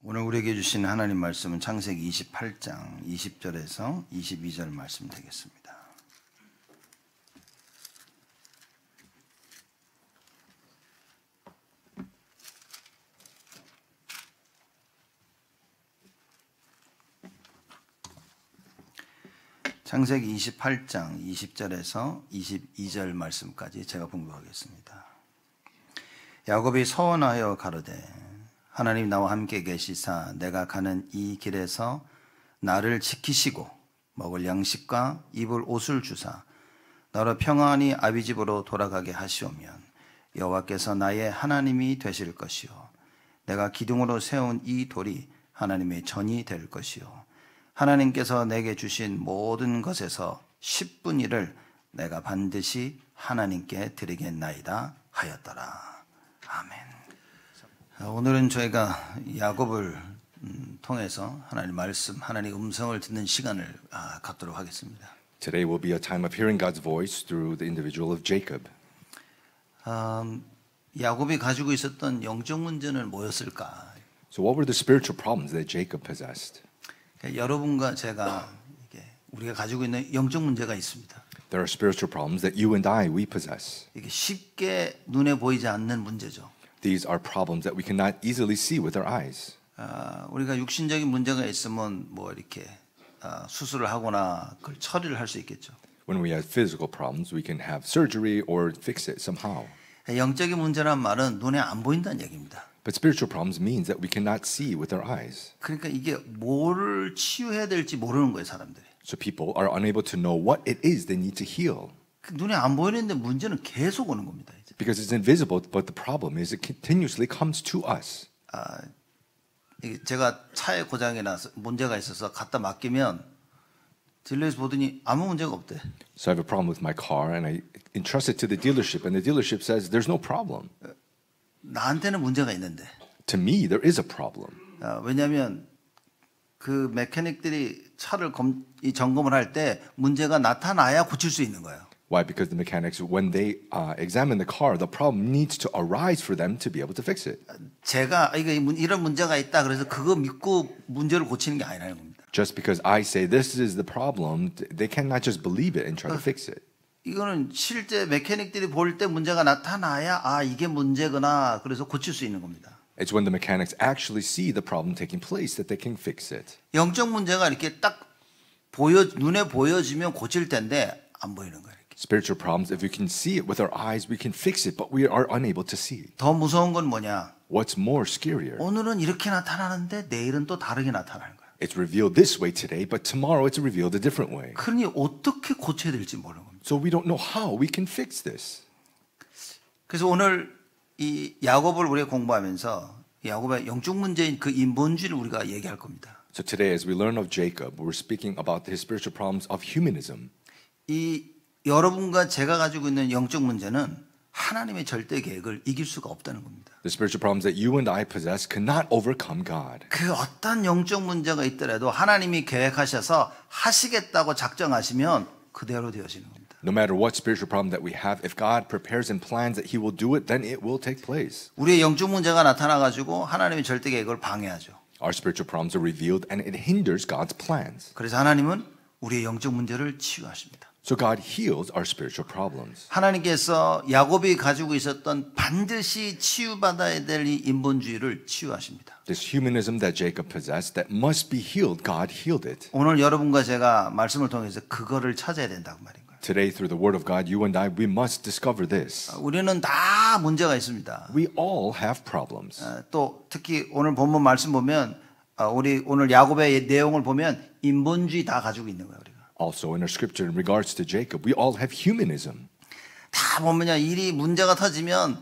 오늘 우리에게 주신 하나님 말씀은 창세기 28장 20절에서 22절 말씀 되겠습니다. 창세기 28장 20절에서 22절 말씀까지 제가 봉독하겠습니다. 야곱이 서원하여 가로되 하나님 나와 함께 계시사 내가 가는 이 길에서 나를 지키시고 먹을 양식과 입을 옷을 주사 나로 평안히 아비 집으로 돌아가게 하시오면 여호와께서 나의 하나님이 되실 것이요 내가 기둥으로 세운 이 돌이 하나님의 전이 될 것이요 하나님께서 내게 주신 모든 것에서 10분의 1을 내가 반드시 하나님께 드리겠나이다 하였더라. 아멘. 오늘은 저희가 야곱을 통해서 하나님 말씀, 하나님 음성을 듣는 시간을 갖도록 하겠습니다. Today will be a time of hearing God's voice through the individual of Jacob. 야곱이 가지고 있었던 영적 문제는 뭐였을까? So what were the spiritual problems that Jacob possessed? 여러분과 제가 우리가 가지고 있는 영적 문제가 있습니다. There are spiritual problems that you and we possess. 이게 쉽게 눈에 보이지 않는 문제죠. These are problems that we cannot easily see with our eyes. 우리가 육신적인 문제가 있으면 뭐 이렇게 수술을 하거나 그걸 처리를 할 수 있겠죠. When we have physical problems, we can have surgery or fix it somehow. 영적인 문제란 말은 눈에 안 보인다는 얘기입니다. But spiritual problems means that we cannot see with our eyes. 그러니까 이게 뭐를 치유해야 될지 모르는 거예요, 사람들이. So people are unable to know what it is they need to heal. 눈에 안 보이는데 문제는 계속 오는 겁니다. 이제. Because it's invisible, but the problem is it continuously comes to us. 제가 차에 고장이 나서 문제가 있어서 갖다 맡기면 딜러에서 보더니 아무 문제가 없대. So I have a problem with my car and I entrust it to the dealership and the dealership says there's no problem. 나한테는 문제가 있는데. To me, there is a problem. 왜냐하면 그 메커닉들이 차를 점검을 할 때 문제가 나타나야 고칠 수 있는 거예요. Why? Because the mechanics, when they examine the car, the problem needs to arise for them to be able to fix it. 제가 이런 문제가 있다 그래서 그거 믿고 문제를 고치는 게 아니라는 겁니다. Just because I say this is the problem, they cannot just believe it and try to fix it. 이거는 실제 메커닉들이 볼 때 문제가 나타나야 이게 문제구나 그래서 고칠 수 있는 겁니다. It's when the mechanics actually see the problem taking place that they can fix it. 영적 문제가 이렇게 딱 눈에 보여지면 고칠 텐데 안 보이는 거예요. 이렇게. Spiritual problems, if we can see it with our eyes, we can fix it, but we are unable to see it. 더 무서운 건 뭐냐? What's more scarier? 오늘은 이렇게 나타나는데 내일은 또 다르게 나타나는 거예요. It's revealed this way today, but tomorrow it's revealed a different way. 그러니 어떻게 고쳐야 될지 모르는 겁니다. So we don't know how we can fix this. 그래서 오늘 이 야곱을 우리가 공부하면서 야곱의 영적 문제인 그 인본주의를 우리가 얘기할 겁니다. So today, as we learn of Jacob, we're speaking about his spiritual problems of humanism. 이 여러분과 제가 가지고 있는 영적 문제는 하나님의 절대 계획을 이길 수가 없다는 겁니다. The spiritual problems that you and I possess cannot overcome God. 그 어떤 영적 문제가 있더라도 하나님이 계획하셔서 하시겠다고 작정하시면 그대로 되어지는 겁니다. No matter what spiritual problem that we have, if God prepares and plans that He will do it, then it will take place. 우리의 영적 문제가 나타나가지고 하나님의 절대 계획을 방해하죠. Our spiritual problems are revealed and it hinders God's plans. 그래서 하나님은 우리의 영적 문제를 치유하십니다. So God heals our spiritual problems. 하나님께서 야곱이 가지고 있었던 반드시 치유받아야 될 이 인본주의를 치유하십니다. This humanism that Jacob possessed that must be healed, God healed it. 오늘 여러분과 제가 말씀을 통해서 그거를 찾아야 된다고 말인 거예요. Today, through the Word of God, you and we must discover this. 우리는 다 문제가 있습니다. We all have problems. 또 특히 오늘 본문 말씀 보면 우리 오늘 야곱의 내용을 보면 인본주의 다 가지고 있는 거예요. 우리가. Also, in our scripture, in regards to Jacob, we all have humanism. 다 보면요, 일이 문제가 터지면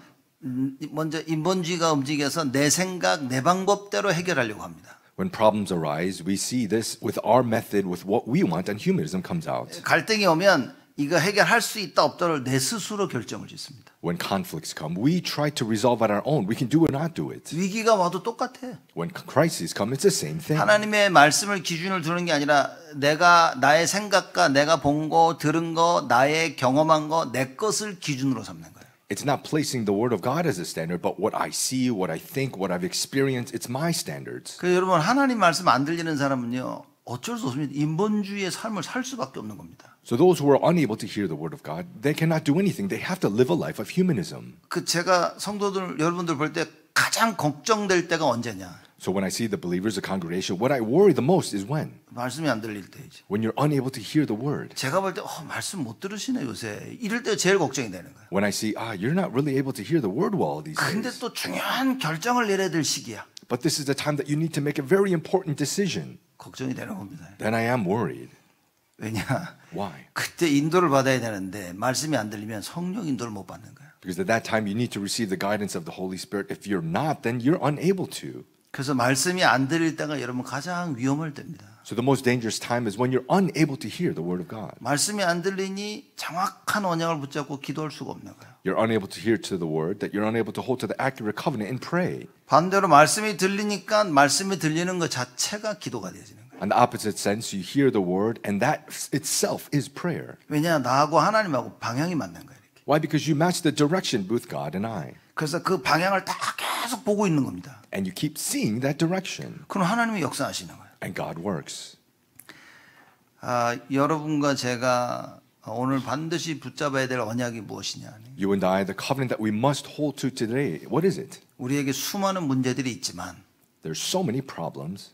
먼저 인본주의가 움직여서 내 생각, 내 방법대로 해결하려고 합니다. When problems arise, we see this with our method, with what we want, and humanism comes out. 갈등이 오면 이거 해결할 수 있다 없다를 내 스스로 결정을 짓습니다. When conflicts come, we try to resolve on our own. We can do it or not do it. 위기가 와도 똑같아. When crises come, it's the same thing. 하나님의 말씀을 기준을 두는 게 아니라 내가 나의 생각과 내가 본 거, 들은 거, 나의 경험한 거, 내 것을 기준으로 삼는 거예요. It's not placing the word of God as a standard, but what I see, what I think, what I've experienced, it's my standards. 그 여러분 하나님 말씀 안 들리는 사람은요 어쩔 수 없습니다. 인본주의의 삶을 살 수밖에 없는 겁니다. So those who are unable to hear the word of God, they cannot do anything. They have to live a life of humanism. 그 제가 성도들 여러분들 볼 때 가장 걱정될 때가 언제냐? So when I see the believers, the congregation, what I worry the most is when 말씀이 안 들릴 때이지. you're unable to hear the word. 제가 볼 때 말씀 못 들으시네 요새. 이럴 때 제일 걱정이 되는 거예요. When I see, you're not really able to hear the word well these 근데 days. 또 중요한 결정을 내려야 될 시기야. But this is the time that you need to make a very important decision. 걱정이 되는 겁니다. Then I am worried. 왜냐? Why? 그때 인도를 받아야 되는데 말씀이 안 들리면 성령 인도를 못 받는 거야. Because at that time you need to receive the guidance of the Holy Spirit. If you're not, then you're unable to. 그래서 말씀이 안 들릴 때가 여러분 가장 위험할 때입니다. So the most dangerous time is when you're unable to hear the word of God. 말씀이 안 들리니 정확한 언약을 붙잡고 기도할 수가 없는 거예요. You're unable to hear to the word, that you're unable to hold to the accurate covenant and pray. 반대로 말씀이 들리니까 말씀이 들리는 것 자체가 기도가 되어지는 거예요. On the opposite sense, you hear the word, and that itself is prayer. 왜냐? 나하고 하나님하고 방향이 맞는 거예요. 이렇게. Why? Because you match the direction with God and I. 그래서 그 방향을 딱 계속 보고 있는 겁니다. And you keep seeing that direction. 그럼 하나님이 역사하시는 거예요. And God works. 여러분과 제가 오늘 반드시 붙잡아야 될 언약이 무엇이냐? You and I, the covenant that we must hold to today, what is it? 우리에게 수많은 문제들이 있지만 There's so many problems,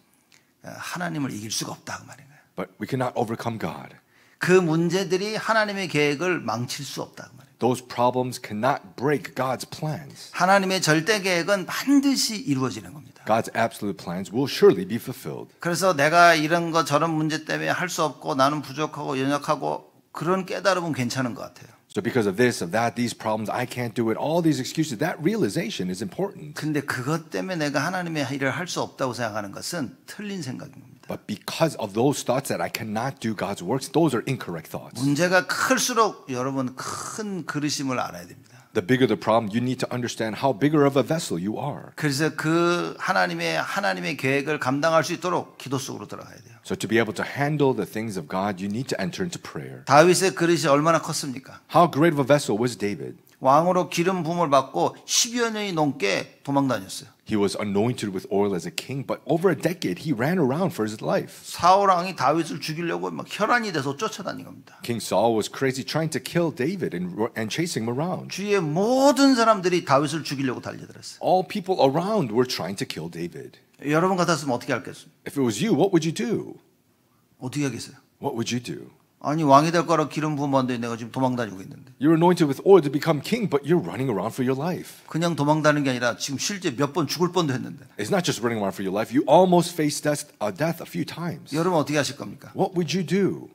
하나님을 이길 수가 없다 그 말인 거예요. but we cannot overcome God. 그 문제들이 하나님의 계획을 망칠 수 없다 그 말이에요. Those problems cannot break God's plans. 하나님의 절대 계획은 반드시 이루어지는 겁니다. God's absolute plans will surely be fulfilled. 그래서 내가 이런 거 저런 문제 때문에 할 수 없고 나는 부족하고 연약하고 그런 깨달음은 괜찮은 것 같아요. So because of this, of that, these problems, I can't do it, all these excuses, that realization is important. 근데 그것 때문에 내가 하나님의 일을 할 수 없다고 생각하는 것은 틀린 생각인 겁니다. But because of those thoughts that I cannot do God's works, those are incorrect thoughts. 문제가 클수록 여러분 큰 그릇임을 알아야 됩니다. The bigger the problem, you need to understand how bigger of a vessel you are. 그래서 그 하나님의 계획을 감당할 수 있도록 기도 속으로 들어가야 돼요. So to be able to handle the things of God, you need to enter into prayer. 다윗의 그릇이 얼마나 컸습니까? How great of a vessel was David? 왕으로 기름 부음을 받고 10여 년이 넘게 도망 다녔어요. He was anointed with oil as a king, but over a decade he ran around for his life. 사울 왕이 다윗을 죽이려고 막 혈안이 돼서 쫓아다닌 겁니다. King Saul was crazy trying to kill David and chasing him around. 주위의 모든 사람들이 다윗을 죽이려고 달려들었어요. All people around were trying to kill David. 여러분 같았으면 어떻게 할겠어요? If it was you, what would you do? 어떻게 하겠어요? What would you do? 아니 왕이 될 거라 기름 부음 받는데 내가 지금 도망 다니고 있는데. You're anointed with oil to become king, but you're running around for your life. 그냥 도망 다니는 게 아니라 지금 실제 몇 번 죽을 뻔도 했는데. It's not just running around for your life. You almost faced death a few times. 여러분 어떻게 하실 겁니까? What would you do?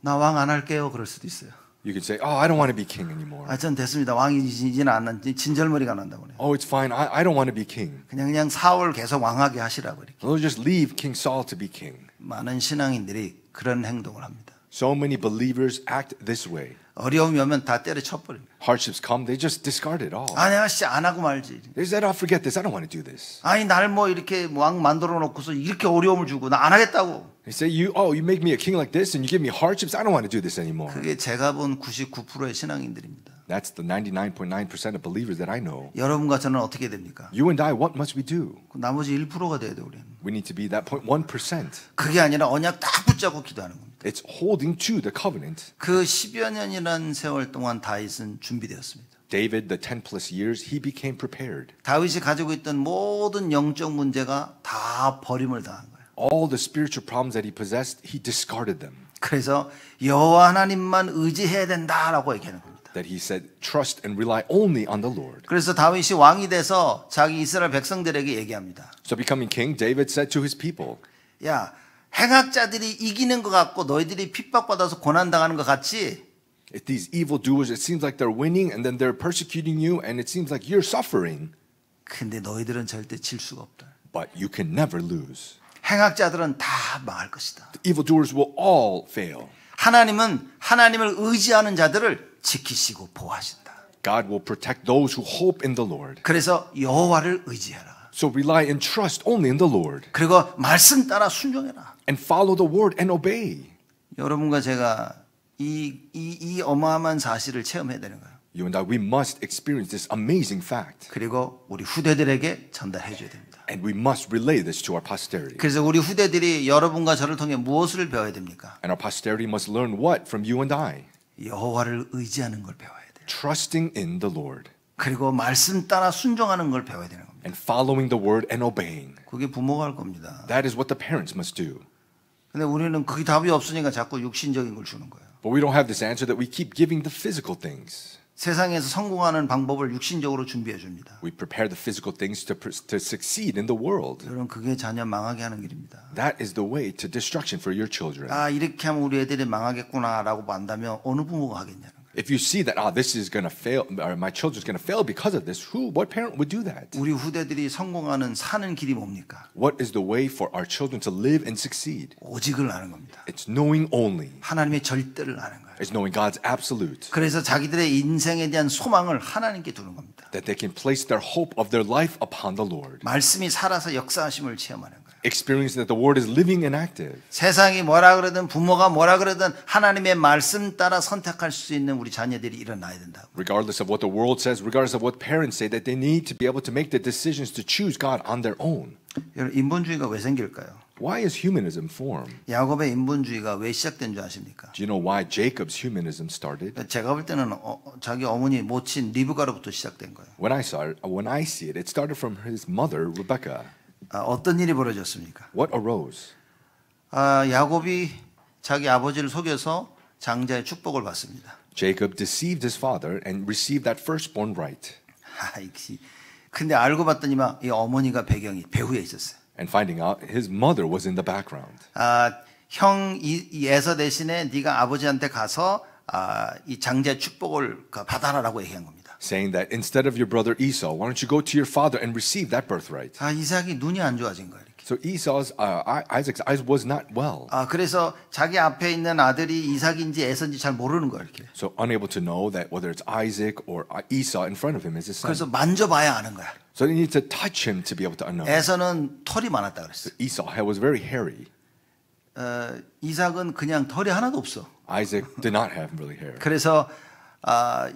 나 왕 안 할게요. 그럴 수도 있어요. You could say, I don't want to be king anymore. 전 됐습니다. 왕이지는 않는 진절머리가 난다고 그래요. It's fine. I don't want to be king. 그냥 사울 계속 왕하게 하시라고 이렇게. We'll just leave King Saul to be king. 많은 신앙인들이 그런 행동을 합니다. So many believers act this way. 어려움이 오면 다 때려쳐버립니다. Hardships come, they just discard it all. 내가 진짜 안 하고 말지. They said, forget this. I don't want to do this. 날 뭐 이렇게 왕 만들어 놓고서 이렇게 어려움을 주고 나 안 하겠다고. They say, you make me a king like this and you give me hardships. I don't want to do this anymore. 그게 제가 본 99%의 신앙인들입니다. That's the 99.9% of believers that I know. 여러분과 저는 어떻게 됩니까? You and I, what must we do? 나머지 1%가 돼야 돼 우리는. We need to be that 0.1%. 그게 아니라 언약 딱 붙잡고 기도하는 겁니다. It's holding to the covenant. 그 10여 년이라는 세월 동안 다윗은 준비되었습니다. David, the 10 plus years, he became prepared. 다윗이 가지고 있던 모든 영적 문제가 다 버림을 당한 거예요. All the spiritual problems that he possessed, he discarded them. 그래서 여호와 하나님만 의지해야 된다라고 얘기하는 겁니다. That he said, trust and rely only on the Lord. 그래서 다윗이 왕이 돼서 자기 이스라엘 백성들에게 얘기합니다. So becoming king, David said to his people, 야, 행악자들이 이기는 것 같고 너희들이 핍박받아서 고난당하는 것 같지? if these evildoers, it seems like they're winning and then they're persecuting you and it seems like you're suffering. 근데 너희들은 절대 질 수가 없다. But you can never lose. 행악자들은 다 망할 것이다. The evildoers will all fail. 하나님은 하나님을 의지하는 자들을 지키시고 보호하신다. God will protect those who hope in the Lord. 그래서 여호와를 의지해라. So rely and trust only in the Lord. 그리고 말씀 따라 순종해라. And follow the word and obey. 여러분과 제가 이 어마어마한 사실을 체험해야 되는 거예요. You and I, we must experience this amazing fact. 그리고 우리 후대들에게 전달해 줘야 됩니다. And we must relay this to our posterity. 그래서 우리 후대들이 여러분과 저를 통해 무엇을 배워야 됩니까? And our posterity must learn what from you and I? 여호와를 의지하는 걸 배워야 돼요. Trusting in the Lord. 그리고 말씀 따라 순종하는 걸 배워야 되는 겁니다. And following the word and obeying. 그게 부모가 할 겁니다. That is what the parents must do. 근데 우리는 그게 답이 없으니까 자꾸 육신적인 걸 주는 거예요. But we don't have this answer that we keep giving the physical things. 세상에서 성공하는 방법을 육신적으로 준비해 줍니다. We prepare the physical things to succeed in the world. 여러분 그게 자녀 망하게 하는 길입니다. That is the way to destruction for your children. 아 이렇게 하면 우리 애들이 망하겠구나라고 안다면 어느 부모가 하겠냐는 거예요. If you see that, this is going to fail, or my children's going to fail because of this, what parent would do that? 우리 후대들이 성공하는 사는 길이 뭡니까? What is the way for our children to live and succeed? 오직을 아는 겁니다. It's knowing only. 하나님의 절대를 아는 거예요. It's knowing God's absolute. 그래서 자기들의 인생에 대한 소망을 하나님께 두는 겁니다. That they can place their hope of their life upon the Lord. 말씀이 살아서 역사하심을 체험하는 거예요. Experiencing that the word is living and active. 세상이 뭐라 그러든 부모가 뭐라 그러든 하나님의 말씀 따라 선택할 수 있는 우리 자녀들이 일어나야 된다고. Regardless of what the world says, regardless of what parents say, that they need to be able to make the decisions to choose God on their own. 여러분 인본주의가 왜 생길까요? Why is humanism formed? 야곱의 인본주의가 왜 시작된 줄 아십니까? Do you know why Jacob's humanism started? 제가 볼 때는 자기 어머니 모친 리브가로부터 시작된 거예요. When I see it, it started from his mother, Rebecca. 어떤 일이 벌어졌습니까? What arose? 야곱이 자기 아버지를 속여서 장자의 축복을 받습니다. Jacob deceived his father and received that firstborn right. 근데 알고 봤더니만 이 어머니가 배경이 배후에 있었어요. And finding out his mother was in the background. 형 이 에서 대신에 네가 아버지한테 가서 이 장자의 축복을 받아라라고 얘기한 겁니다. Saying that instead of your brother Esau, why don't you go to your father and receive that birthright? 이삭이 눈이 안 좋아진 거예요. 이렇게. So Isaac's eyes was not well. 그래서 자기 앞에 있는 아들이 이삭인지 에서인지 잘 모르는 거예요. 이렇게. So unable to know that whether it's Isaac or Esau in front of him is his son. 그래서 만져봐야 아는 거야. So they need to touch him to be able to know. 에서는 털이 많았다 그랬어. Esau was very hairy. 이삭은 그냥 털이 하나도 없어. Isaac did not have really hair. 그래서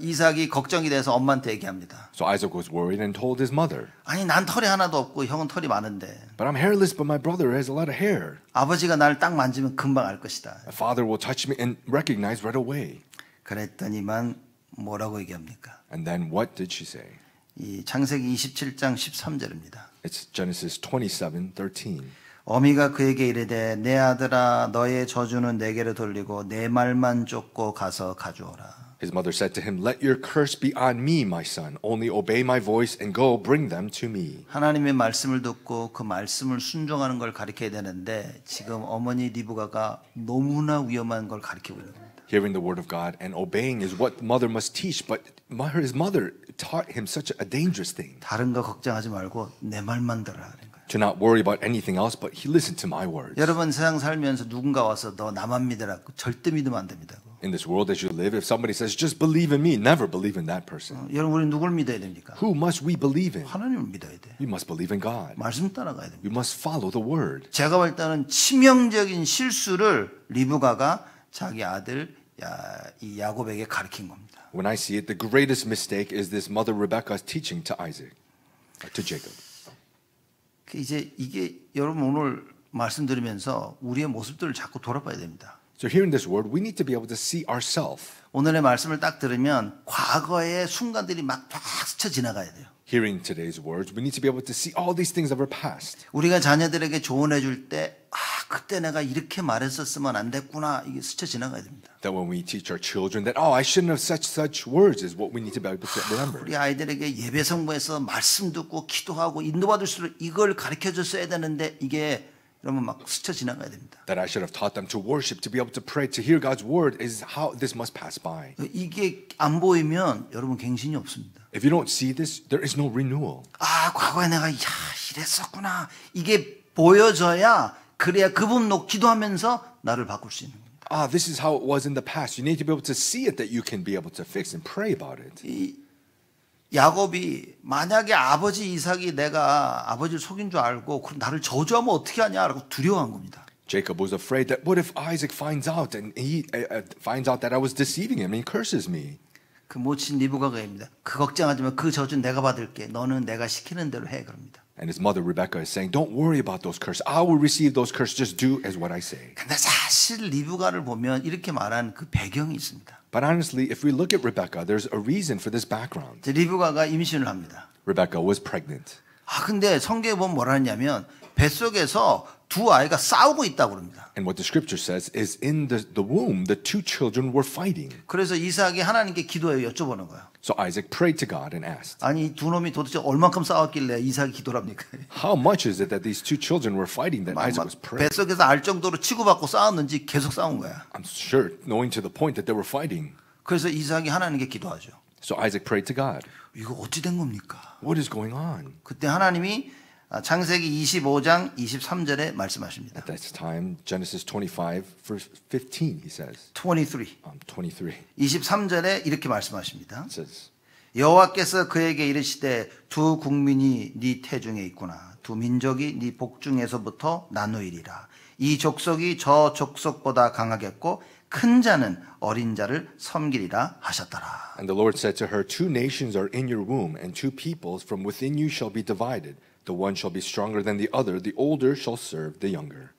이삭이 걱정이 돼서 엄마한테 얘기합니다. So Isaac was worried and told his mother. 아니 난 털이 하나도 없고 형은 털이 많은데. But I'm hairless, but my brother has a lot of hair. 아버지가 나를 딱 만지면 금방 알 것이다. My father will touch me and recognize right away. 그랬더니만 뭐라고 얘기합니까? And then what did she say? 이 창세기 27장 13절입니다. It's Genesis 27:13. 어미가 그에게 이르되 내 아들아 너의 저주는 내게로 돌리고 내 말만 쫓고 가서 가져오라. His mother said to him, "Let your curse be on me, my son. Only obey my voice and go bring them to me." 하나님의 말씀을 듣고 그 말씀을 순종하는 걸 가르쳐야 되는데 지금 어머니 리브가가 너무나 위험한 걸 가르치고 있는 겁니다. Hearing the word of God and obeying is what mother must teach, but his mother taught him such a dangerous thing. 다른 거 걱정하지 말고 내 말만 들으라는 거예요. To not worry about anything else, but he listened to my words. 여러분 세상 살면서 누군가 와서 너 나만 믿으라고 절대 믿으면 안 됩니다. In this world as you live, if somebody says, just believe in me, never believe in that person. 여러분 우리 누굴 믿어야 됩니까? Who must we believe in? 하나님을 믿어야 돼. We must believe in God. 말씀 따라가야 됩니다. We must follow the word. 제가 볼 때는 치명적인 실수를 리브가가 자기 아들 이 야곱에게 가르친 겁니다. When I see it, the greatest mistake is this mother Rebecca's teaching to Jacob. 이제 이게 여러분 오늘 말씀 들으면서 우리의 모습들을 자꾸 돌아봐야 됩니다. So hearing this word, we need to be able to see ourselves. 오늘의 말씀을 딱 들으면 과거의 순간들이 막 스쳐 지나가야 돼요. Hearing today's words, we need to be able to see all these things of our past. 우리가 자녀들에게 조언해 줄 때 그때 내가 이렇게 말했었으면 안 됐구나 이게 스쳐 지나가야 됩니다. That when we teach our children that I shouldn't have such words is what we need to be able to remember. 우리 아이들에게 예배 성부에서 말씀 듣고 기도하고 인도받을수록 이걸 가르쳐 줬어야 되는데 이게 여러분 막 스쳐 지나가야 됩니다. That I should have taught them to worship, to be able to pray, to hear God's word is how this must pass by. 이게 안 보이면 여러분 갱신이 없습니다. If you don't see this, there is no renewal. 과거에 내가 이랬었구나. 이게 보여져야 그래야 그분 기도하면서 나를 바꿀 수 있는 겁니다. This is how it was in the past. You need to be able to see it that you can be able to fix and pray about it. 야곱이 만약에 아버지 이삭이 내가 아버지를 속인 줄 알고 그럼 나를 저주하면 어떻게 하냐라고 두려워한 겁니다. Jacob was afraid that what if Isaac finds out and he finds out that I was deceiving him and he curses me. 그 모친 리브가가 입니다. 그 걱정하지 마. 그 저주 내가 받을게. 너는 내가 시키는 대로 해. 그럽니다. And his mother Rebecca is saying, "Don't worry about those curses. I will receive those curses. Just do as what I say." 근데 사실 리브가를 보면 이렇게 말한 그 배경이 있습니다. But honestly, if we look at Rebecca, there's a reason for this background. 리브가가 임신을 합니다. Rebecca was pregnant. 근데 성경에 보면 뭐라 했냐면 뱃속에서 두 아이가 싸우고 있다고 그럽니다. And what the scripture says is in the womb, the two children were fighting. 그래서 이삭이 하나님께 기도해 여쭤보는 거예요. So Isaac prayed to God and asked, 아니 두 놈이 도대체 얼만큼 싸웠길래 이삭이 기도랍니까? how much is it that these two children were fighting that Isaac was praying? 뱃속에서 알 정도로 치고받고 싸웠는지 계속 싸운 거야. I'm sure, knowing to the point that they were fighting. 그래서 이삭이 하나님께 기도하죠. So Isaac prayed to God. 이거 어찌 된 겁니까? What is going on? 그때 하나님이 창세기 25장 23절에 말씀하십니다. At that time, Genesis 25, verse 15, he says. 23. 23. 23절에 이렇게 말씀하십니다. It says, 여호와께서 그에게 이르시되 두 국민이 네 태중에 있구나. 두 민족이 네 복중에서부터 나누이리라. 이 족속이 저 족속보다 강하겠고 큰 자는 어린 자를 섬기리라 하셨더라. And the Lord said to her, two nations are in your womb, and two peoples from within you shall be divided. The one shall be stronger than the other. The older shall serve the younger.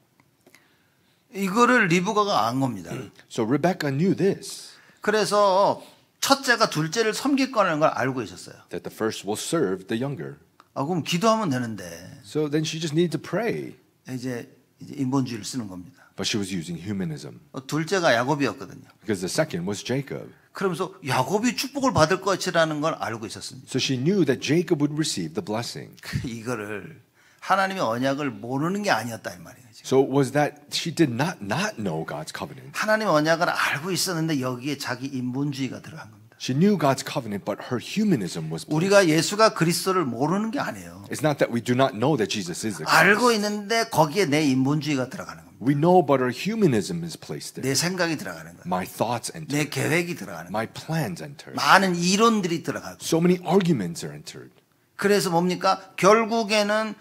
이거를 리브가가 안 겁니다. So Rebecca knew this, 그래서 첫째가 둘째를 섬길 거라는 걸 알고 있었어요. that the first will serve the younger. 그럼 기도하면 되는데 So then she just needed to pray. 이제 인본주의를 쓰는 겁니다. But she was using humanism. 둘째가 야곱이었거든요. Because the second was Jacob. 그러면서 야곱이 축복을 받을 것이라는 걸 알고 있었습니다. So she knew that Jacob would receive the blessing. 이거를 하나님의 언약을 모르는 게 아니었다 이 말이에요. 지금. So was that she did not know God's covenant. 하나님의 언약을 알고 있었는데 여기에 자기 인본주의가 들어간 겁니다. She knew God's covenant, but her humanism was placed. 우리가 예수가 그리스도를 모르는 게 아니에요. It's not that we do not know that Jesus is the 알고 Christ. 있는데 거기에 내 인본주의가 들어가는 겁니다. We know, but our humanism is placed there. 내 생각이 들어가는 거예요. My thoughts enter. 내 계획이 들어가는 거예요. My plans enter. 많은 이론들이 들어가고. So many arguments are entered. 그래서 뭡니까? 결국에는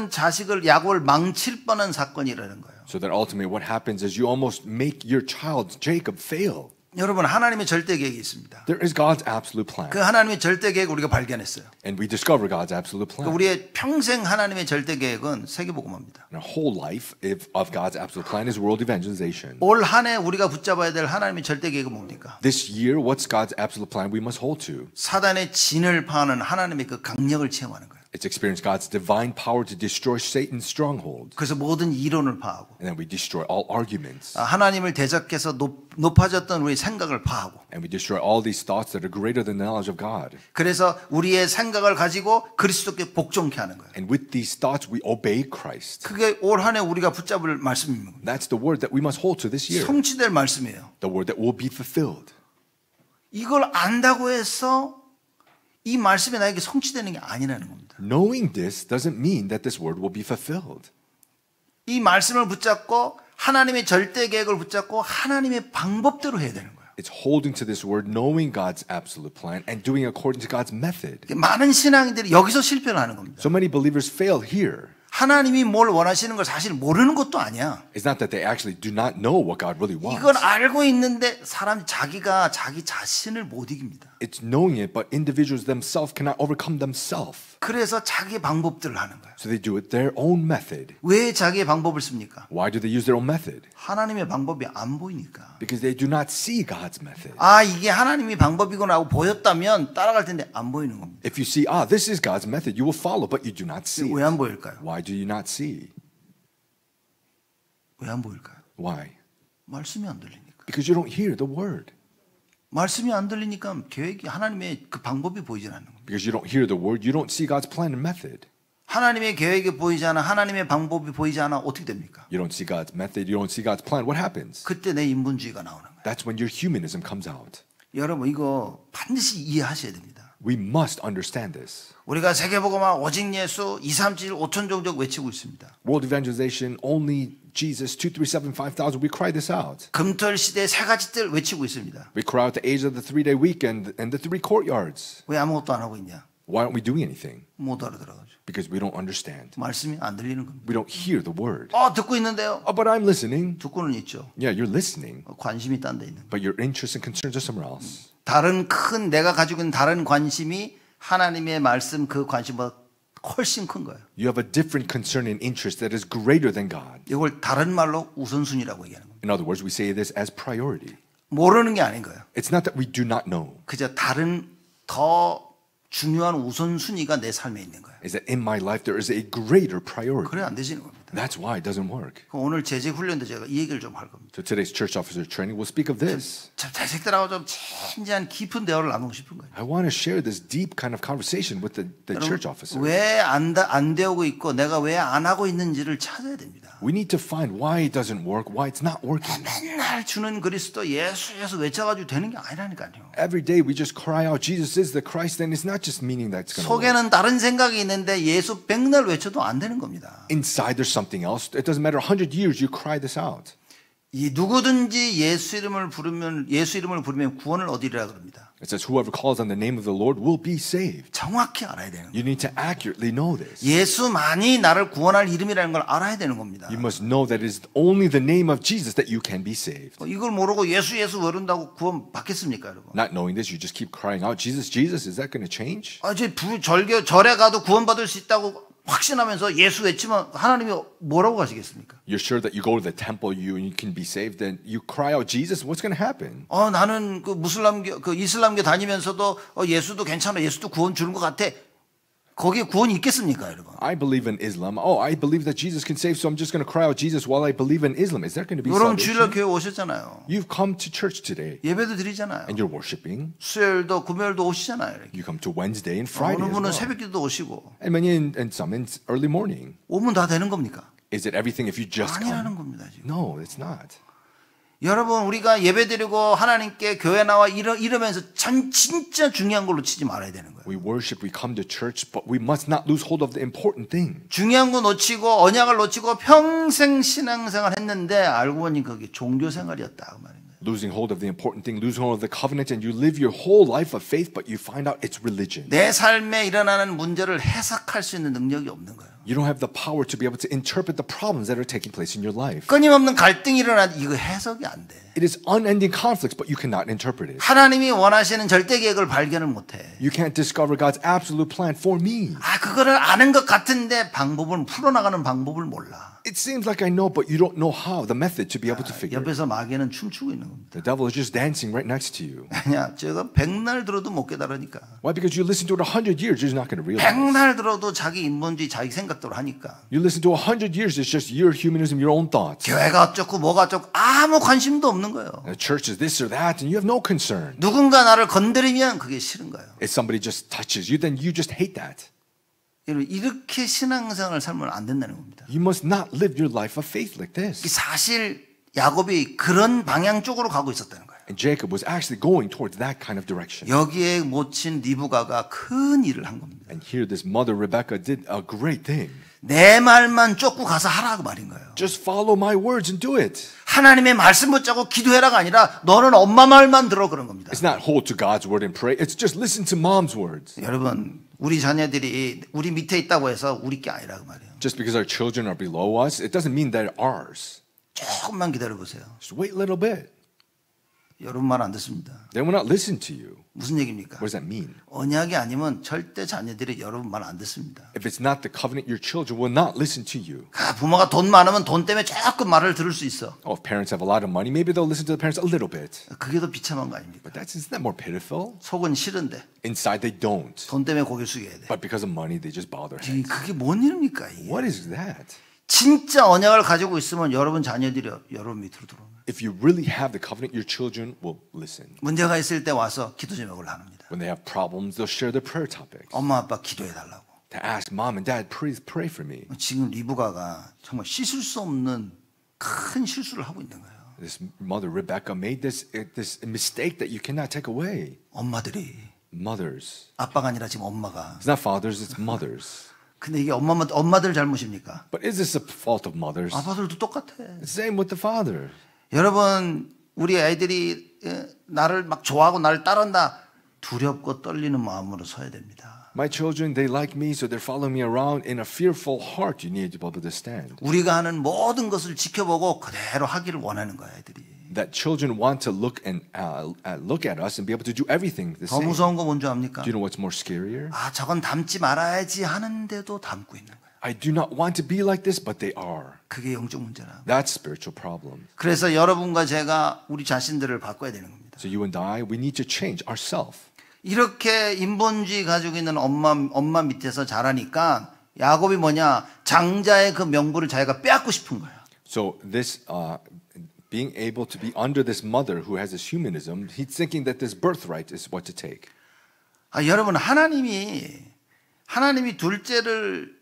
자식을 야곱을 망칠 뻔한 사건이 일어나는 거예요. So that ultimately what happens is you almost make your child, Jacob, fail. 여러분 하나님의 절대 계획이 있습니다. There is God's absolute plan. 그 하나님의 절대 계획을 우리가 발견했어요. And we discover God's absolute plan. 우리의 평생 하나님의 절대 계획은 세계복음화입니다. And our whole life of God's absolute plan is world evangelization. 올 한 해 우리가 붙잡아야 될 하나님의 절대 계획은 뭡니까? This year, what's God's absolute plan we must hold to? 사단의 진을 파는 하나님의 그 강력을 체험하는 거예요. It's experience God's divine power to destroy Satan's stronghold. 그래서 모든 이론을 파하고 And then we destroy all arguments. 하나님을 대적해서 높아졌던 우리의 생각을 파하고 And we destroy all these thoughts that are greater than the knowledge of God. 그래서 우리의 생각을 가지고 그리스도께 복종케 하는 거예요. And with these thoughts, we obey Christ. 그게 올 한 해 우리가 붙잡을 말씀입니다. That's the word that we must hold to this year. 성취될 말씀이에요. The word that will be fulfilled. 이걸 안다고 해서 이 말씀이 나에게 성취되는 게 아니라는 겁니다. Knowing this doesn't mean that this word will be fulfilled. 이 말씀을 붙잡고 하나님의 절대 계획을 붙잡고 하나님의 방법대로 해야 되는 거예요. It's holding to this word, knowing God's absolute plan, and doing according to God's method. 많은 신앙인들이 여기서 실패를 하는 겁니다. So many believers fail here. 하나님이 뭘 원하시는 걸 사실 모르는 것도 아니야. It's not that they actually do not know what God really wants. 이걸 알고 있는데 자기가 자기 자신을 못 이깁니다. It's knowing it, but individuals themselves cannot overcome themselves. 그래서 자기 방법들을 하는 거예요. So they do it their own method. 왜 자기의 방법을 씁니까? Why do they use their own method? 하나님의 방법이 안 보이니까. Because they do not see God's method. 이게 하나님의 방법이구나 하고 보였다면 따라갈 텐데 안 보이는 겁니다. If you see, this is God's method, you will follow, but you do not see 왜 it. 안 보일까요? Why do you not see? 왜 안 보일까요? Why? 말씀이 안 들리니까. Because you don't hear the word. 말씀이 안 들리니까 계획이 하나님의 그 방법이 보이질 않는 겁니다. Because you don't hear the word, you don't see God's plan and method. 하나님의 계획이 보이지 않아 하나님의 방법이 보이지 않아 어떻게 됩니까? You don't see God's method, you don't see God's plan. What happens? 그때 내 인본주의가 나오는 거예요. That's when your humanism comes out. 여러분 이거 반드시 이해하셔야 됩니다. We must understand this. 우리가 세계복음화 오직 예수 2, 3, 7, 5천 종족 외치고 있습니다. World evangelization, only Jesus, 2, 3, 7, 5,000. We cry this out. 금토일 시대 세 가지 뜰 외치고 있습니다. We cry out the age of the 3-day weekend and the 3 courtyards. 왜 아무것도 안 하고 있냐? Why aren't we doing anything? 못 알아들어가지고. Because we don't understand. 말씀이 안 들리는 겁니다. We don't hear the word. 듣고 있는데요. Oh, but I'm listening. 듣고는 있죠. Yeah, you're listening. 관심이 딴 데 있는 거예요. But your interests and concerns are somewhere else. 다른 큰 내가 가지고 있는 다른 관심이 하나님의 말씀 그 관심보다 훨씬 큰 거예요. You have a different concern and interest that is greater than God. 이걸 다른 말로 우선순위라고 얘기하는 겁니다. In other words, we say this as priority. 모르는 게 아닌 거예요. It's not that we do not know. 그저 다른 더 중요한 우선순위가 내 삶에 있는 거예요. Is that in my life there is a greater priority. 그래 안 되시는 겁니다. That's why it doesn't work. 오늘 재직 훈련도 제가 이 얘기를 좀 할 겁니다. So today's church officer training will speak of this. 참 재직들하고 좀 진지한 깊은 대화를 나누고 싶은 거예요. I want to share this deep kind of conversation with the church officer. 왜 안 되고 있고 내가 왜 안 하고 있는지를 찾아야 됩니다. We need to find why it doesn't work, why it's not working. 맨날 주는 그리스도 예수 외쳐가지고 되는 게 아니라니까요. Every day we just cry out, Jesus is the Christ, and it's not just meaning that it's going to work. 속에는 다른 생각이 있는데 예수 백날 외쳐도 안 되는 겁니다. Inside there's something else. It doesn't matter 100 years you cry this out. 이 누구든지 예수 이름을 부르면 구원을 얻으리라 그럽니다. It says whoever calls on the name of the Lord will be saved. 정확히 알아야 되는 거예요. You need to accurately know this. 예수만이 나를 구원할 이름이라는 걸 알아야 되는 겁니다. You must know that it is only the name of Jesus that you can be saved. 이걸 모르고 예수 외른다고 구원 받겠습니까, 여러분? Not knowing this, you just keep crying out, Jesus, Jesus, is that going to change? 이제 절에 가도 구원 받을 수 있다고 확신하면서 예수 외치면 하나님이 뭐라고 하시겠습니까? You're sure that you go to the temple and you can be saved, then you cry out, Jesus, what's going to happen? 나는 이슬람교 다니면서도 예수도 괜찮아, 예수도 구원 주는 것 같아. 거기에 구원이 있겠습니까, 여러분? I believe in Islam. Oh, I believe that Jesus can save, so I'm just going to cry out Jesus while I believe in Islam. Is there going to be 여러분 주일날 salvation? 교회 오셨잖아요. You've come to church today 예배도 드리잖아요. and you're worshiping. 수요일도 금요일도 오시잖아요. You come to Wednesday and Friday 어느 as 분은 well. 새벽기도 오시고 And many and some in early morning. 오면 다 되는 겁니까? Is it everything if you just 아니라는 come? 겁니다, 지금. No, it's not. 여러분 우리가 예배드리고 하나님께 교회 나와 이러면서 진짜 중요한 걸 놓치지 말아야 되는 거예요. We worship, we come to church, but we must not lose hold of the important thing. 중요한 거 놓치고 언약을 놓치고 평생 신앙생활 했는데 알고 보니 그게 종교생활이었다 그 말인 거예요. Losing hold of the important thing, losing hold of the covenant, and you live your whole life of faith, but you find out it's religion. 내 삶에 일어나는 문제를 해석할 수 있는 능력이 없는 거예요. You don't have the power to be able to interpret the problems that are taking place in your life. 끊임없는 갈등이 일어나도 이거 해석이 안 돼. It is unending conflicts, but you cannot interpret it. 하나님이 원하시는 절대 계획을 발견을 못해. You can't discover God's absolute plan for me. 그거를 아는 것 같은데 풀어나가는 방법을 몰라. It seems like I know, but you don't know how, the method to be able to figure it. 옆에서 마귀는 춤추고 있는 겁니다. The devil is just dancing right next to you. 아니야, 제가 100날 들어도 못 깨달으니까. Why? Because you listen to it 100 years, you're not going to realize. 100날 들어도 자기 인본주의, 자기 생각대로 하니까. You listen to 100 years, it's just your humanism, your own thoughts. 교회가 어쩌고 뭐가 어쩌고 아무 관심도 없는 거예요. The church is this or that, and you have no concern. 누군가 나를 건드리면 그게 싫은 거예요. If somebody just touches you, then you just hate that. 이렇게 신앙생활을 살면 안 된다는 겁니다. You must not live your life of faith like this. 사실 야곱이 그런 방향 쪽으로 가고 있었다는 거예요. And Jacob was actually going towards that kind of direction. 여기에 모친 리브가가 큰 일을 한 겁니다. And here this mother Rebecca did a great thing. 내 말만 쫓고 가서 하라고 말인 거예요. Just follow my words and do it. 하나님의 말씀 붙잡고 기도해라가 아니라 너는 엄마 말만 들어 그런 겁니다. It's not hold to God's word and pray. It's just listen to mom's words. 여러분 우리 자녀들이 우리 밑에 있다고 해서 우리 게 아니라 그 말이에요. Just because our children are below us, it doesn't mean they're ours. 조금만 기다려 보세요. Just wait a little bit. 여러분 말 안 듣습니다. They will not listen to you. 무슨 얘기입니까? What does that mean? 언약이 아니면 절대 자녀들이 여러분 말 안 듣습니다. If it's not the covenant, your children will not listen to you. 부모가 돈 많으면 돈 때문에 조금 말을 들을 수 있어. Oh, if parents have a lot of money, maybe they'll listen to the parents a little bit. 그게 더 비참한 거 아닙니까? But isn't that more pitiful? 속은 싫은데 Inside they don't. 돈 때문에 고개 숙여야 돼. But because of money, they just bow their heads. 그게 뭔 일입니까? 이게? What is that? 진짜 언약을 가지고 있으면 여러분 자녀들이 여러분 밑으로 들어오는 거예요. If you really have the covenant, your children will listen. 문제가 있을 때 와서 기도 제목을 합니다. When they have problems, they'll share their prayer topics. 엄마 아빠 기도해 달라고. To ask mom and dad, please pray for me. 지금 리브가가 정말 씻을 수 없는 큰 실수를 하고 있는 거예요. This mother Rebecca made this mistake that you cannot take away. 엄마들이 Mothers. 아빠가 아니라 지금 엄마가. It's not fathers, it's mothers. 근데 이게 엄마들 잘못입니까? But is this a fault of mothers? 아빠들도 똑같아. It's the same with the father. 여러분 우리 아이들이 나를 막 좋아하고 나를 따른다 두렵고 떨리는 마음으로 서야 됩니다. My children, they like me, so they're following me around. In a fearful heart, you need to be able to stand. 우리가 하는 모든 것을 지켜보고 그대로 하기를 원하는 거야, 애들이. That children want to look at us and be able to do everything the 더 same. 무서운 거 뭔지 압니까? Do you know what's more scarier? 아, 저건 닮지 말아야지 하는데도 닮고 있는 거야. I do not want to be like this, but they are. 그게 영적 문제라. That's spiritual problem. 그래서 여러분과 제가 우리 자신들을 바꿔야 되는 겁니다. So you and I, we need to change ourselves. 이렇게 인본주의 가지고 있는 엄마 밑에서 자라니까 야곱이 뭐냐? 장자의 그 명분을 자기가 빼앗고 싶은 거야. So this being able to be under this mother who has this humanism, he's thinking that this birthright is what to take. 아, 여러분 하나님이 둘째를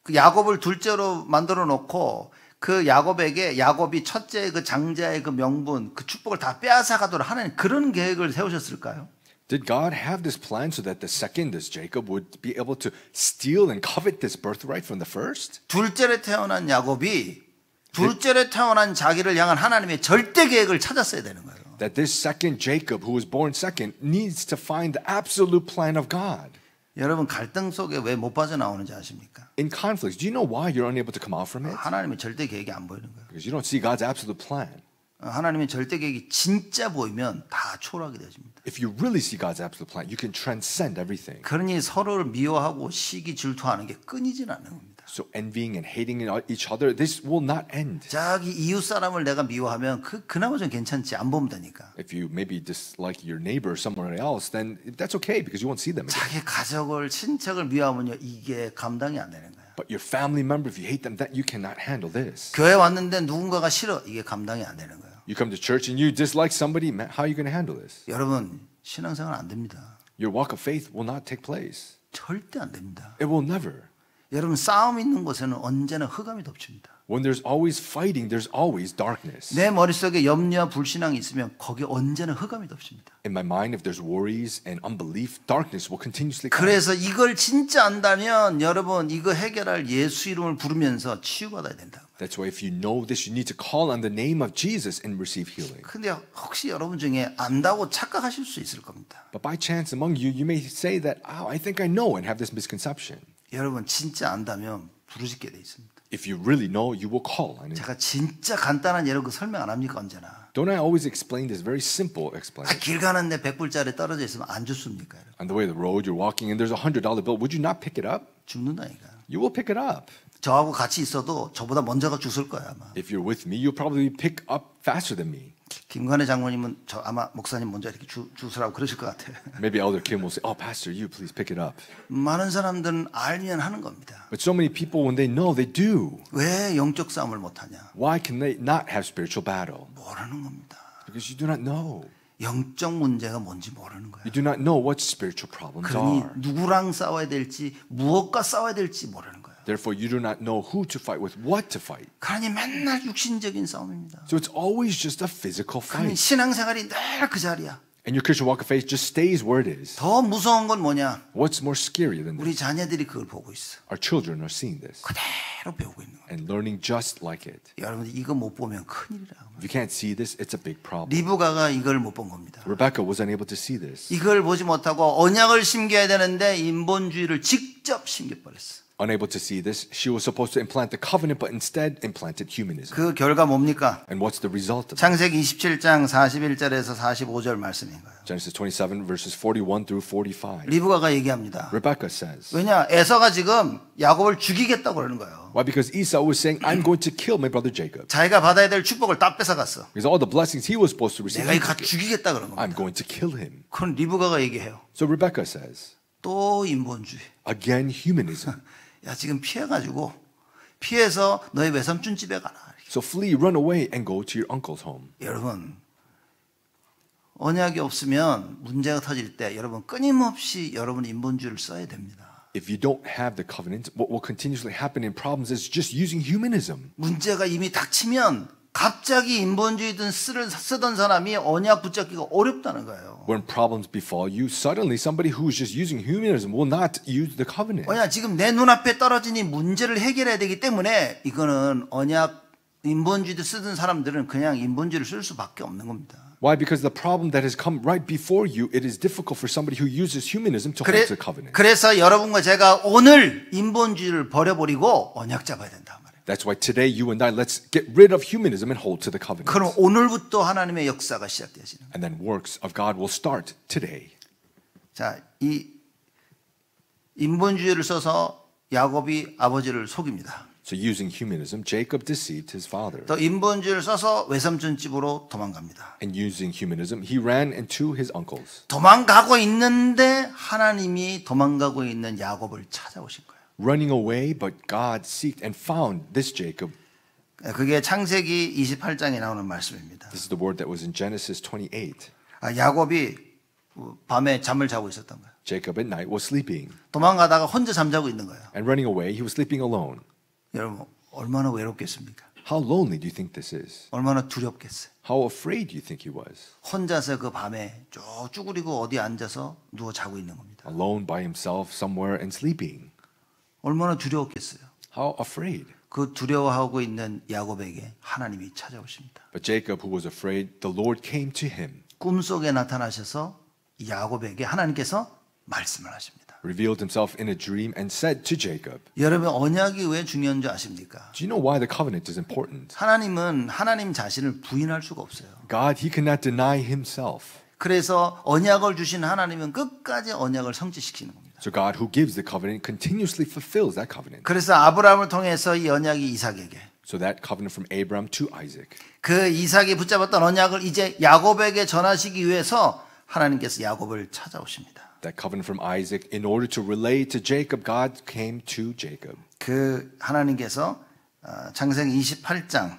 그 야곱을 둘째로 만들어 놓고 그 야곱이 첫째 그 장자의 그 명분 그 축복을 다 빼앗아 가도록 하나님 그런 계획을 세우셨을까요? Did God have this plan so that the second, this Jacob, would be able to steal and covet this birthright from the first? 둘째로 태어난 야곱이 둘째로 태어난 자기를 향한 하나님의 절대 계획을 찾았어야 되는 거예요. That this second Jacob, who was born second, needs to find the absolute plan of God. 여러분 갈등 속에 왜 못 빠져나오는지 아십니까? In conflicts, do you know why you're unable to come out from it? 하나님의 절대 계획이 안 보이는 거예요. Because you don't see God's absolute plan. 하나님의 절대 계획이 진짜 보이면 다 초월하게 되어집니다. If you really see God's absolute plan, you can transcend everything. 그러니 서로를 미워하고 시기 질투하는 게 끊이질 않는 겁니다. So envying and hating each other, this will not end. 자기 이웃 사람을 내가 미워하면 그나마 좀 괜찮지 안 보면 되니까. If you maybe dislike your neighbor or someone else, then that's okay because you won't see them again. 자기 가족을 친척을 미워하면요 이게 감당이 안 되는 거예요. But your family member, if you hate them, that you cannot handle this. 교회 왔는데 누군가가 싫어 이게 감당이 안 되는 거예요. You come to church and you dislike somebody, how are you going to handle this? 여러분 신앙생활 안 됩니다. Your walk of faith will not take place. 절대 안 됩니다. It will never. 여러분 싸움 있는 곳에는 언제나 흑암이 덮칩니다. When there's always fighting, there's always darkness. 내 머릿속에 염려와 불신앙이 있으면 거기 언제나 흑암이 덮칩니다. In my mind, if there's worries and unbelief, darkness will continuously come. 그래서 이걸 진짜 안다면 여러분 이거 해결할 예수 이름을 부르면서 치유받아야 된다. That's why if you know this, you need to call on the name of Jesus and receive healing. 근데 혹시 여러분 중에 안다고 착각하실 수 있을 겁니다. But by chance among you, you may say that, I think I know and have this misconception. 여러분 진짜 안다면 부르짖게 돼 있습니다. If you really know, you will call on it. 제가 진짜 간단한 예로 그 설명 안 합니까 언제나? Don't I always explain this very simple explanation? 길 가는데 100불짜리 떨어져 있으면 안 죽습니까? 여러분? On the way of the road, you're walking and there's $100 bill. Would you not pick it up? 죽는다니까요. You will pick it up. 저하고 같이 있어도 저보다 먼저가 죽을 거야 아마. If you're with me, you'll probably pick up faster than me. 김관혜 장로님은 저 아마 목사님 먼저 이렇게 주스라고 그러실 것 같아요. Maybe Elder Kim will say, "Oh, Pastor, you please pick it up." 많은 사람들은 알면 하는 겁니다. But so many people, when they know, they do. 왜 영적 싸움을 못하냐? Why can they not have spiritual battle? 모르는 겁니다. Because you do not know. 영적 문제가 뭔지 모르는 거예요. You do not know what spiritual problems 그러니 are. 누구랑 싸워야 될지 무엇과 싸워야 될지 모르는 거예요. Therefore, you do not know who to fight with, what to fight. 그러니 맨날 육신적인 싸움입니다. So it's always just a physical 그러니 fight. 신앙생활이 늘 그 자리야. And your Christian walk of faith just stays where it is. 더 무서운 건 뭐냐? What's more scary than 우리 this? 자녀들이 그걸 보고 있어. Our children are seeing this 그대로 배우고 있는 거예요. and learning just like it. 여러분들 이거 못 보면 큰일이라. If you can't see this, it's a big problem. 리브가가 이걸 못 본 겁니다. Rebecca was unable to see this. 이걸 보지 못하고 언약을 심겨야 되는데 인본주의를 직접 심겨버렸어. Unable to see this, she was supposed to implant the covenant, but instead implanted humanism. 그 결과 뭡니까? And what's the result of that? 창세기 27장 41절에서 45절 말씀인 거예요. Genesis 27 verses 41 through 45. 리브가가 얘기합니다. Rebecca says, 왜냐? 에서가 지금 야곱을 죽이겠다고 그러는 거예요. why? Because Esau was saying, I'm going to kill my brother Jacob. 자기가 받아야 될 축복을 다 뺏어갔어. Because all the blessings he was supposed to receive, 내가 he 이거 took it. 죽이겠다 그러는 I'm 겁니다. going to kill him. 그건 리브가가 얘기해요. So Rebecca says, 또 인본주의. again humanism. 야 지금 피해가지고 피해서 너희 외삼촌 집에 가라. So flee, run away, and go to your uncle's home. 여러분 언약이 없으면 문제가 터질 때 여러분 끊임없이 여러분 인본주의를 써야 됩니다. If you don't have the covenant, what will continuously happen in problems is just using humanism. 문제가 이미 닥치면 갑자기 인본주의든 쓰던 사람이 언약 붙잡기가 어렵다는 거예요. When problems befall you, suddenly somebody who is just using humanism will not use the covenant. 왜냐 지금 내 눈앞에 떨어진 이 문제를 해결해야 되기 때문에 이거는 언약 인본주의도 쓰던 사람들은 그냥 인본주의를 쓸 수밖에 없는 겁니다. Why? Because the problem that has come right before you, it is difficult for somebody who uses humanism to hold the covenant. 그래서 여러분과 제가 오늘 인본주의를 버려버리고 언약 잡아야 된다 말이에요. That's why today you and I, let's get rid of humanism and hold to the covenant. 그럼 오늘부터 하나님의 역사가 시작되어지는 거예요. And then works of God will start today. 자, 이 인본주의를 써서 야곱이 아버지를 속입니다. So using humanism, Jacob deceived his father. 또 인본주의를 써서 외삼촌 집으로 도망갑니다. And using humanism, he ran into his uncles. 도망가고 있는데 하나님이 도망가고 있는 야곱을 찾아오신 거예요. Running away, but God seeked and found this Jacob. 그게 창세기 28장에 나오는 말씀입니다. This is the word that was in Genesis 28. 야곱이 밤에 잠을 자고 있었던 거예요. Jacob at night was sleeping. 도망가다가 혼자 잠자고 있는 거예요. And running away, he was sleeping alone. 여러분 얼마나 외롭겠습니까? How lonely do you think this is? 얼마나 두렵겠어요? How afraid do you think he was? 혼자서 그 밤에 쭉 쭈그리고 어디 앉아서 누워 자고 있는 겁니다. Alone by himself somewhere and sleeping. 얼마나 두려웠겠어요? How afraid? 그 두려워하고 있는 야곱에게 하나님이 찾아오십니다. But Jacob, who was afraid, the Lord came to him, 꿈속에 나타나셔서 야곱에게 하나님께서 말씀을 하십니다. revealed himself in a dream, and said to Jacob, 여러분 언약이 왜 중요한 줄 아십니까? do you know why the covenant is important? 하나님은 하나님 자신을 부인할 수가 없어요. God, he cannot deny himself. 그래서 언약을 주신 하나님은 끝까지 언약을 성취시키는 겁니다. So God, who gives the covenant, continuously fulfills that covenant. 그래서 아브라함을 통해서 이 언약이 이삭에게, So that covenant from Abraham to Isaac. 그 이삭이 붙잡았던 언약을 이제 야곱에게 전하시기 위해서 하나님께서 야곱을 찾아오십니다. That covenant from Isaac, in order to relay to Jacob, God came to Jacob. 그 하나님께서 창세기 28장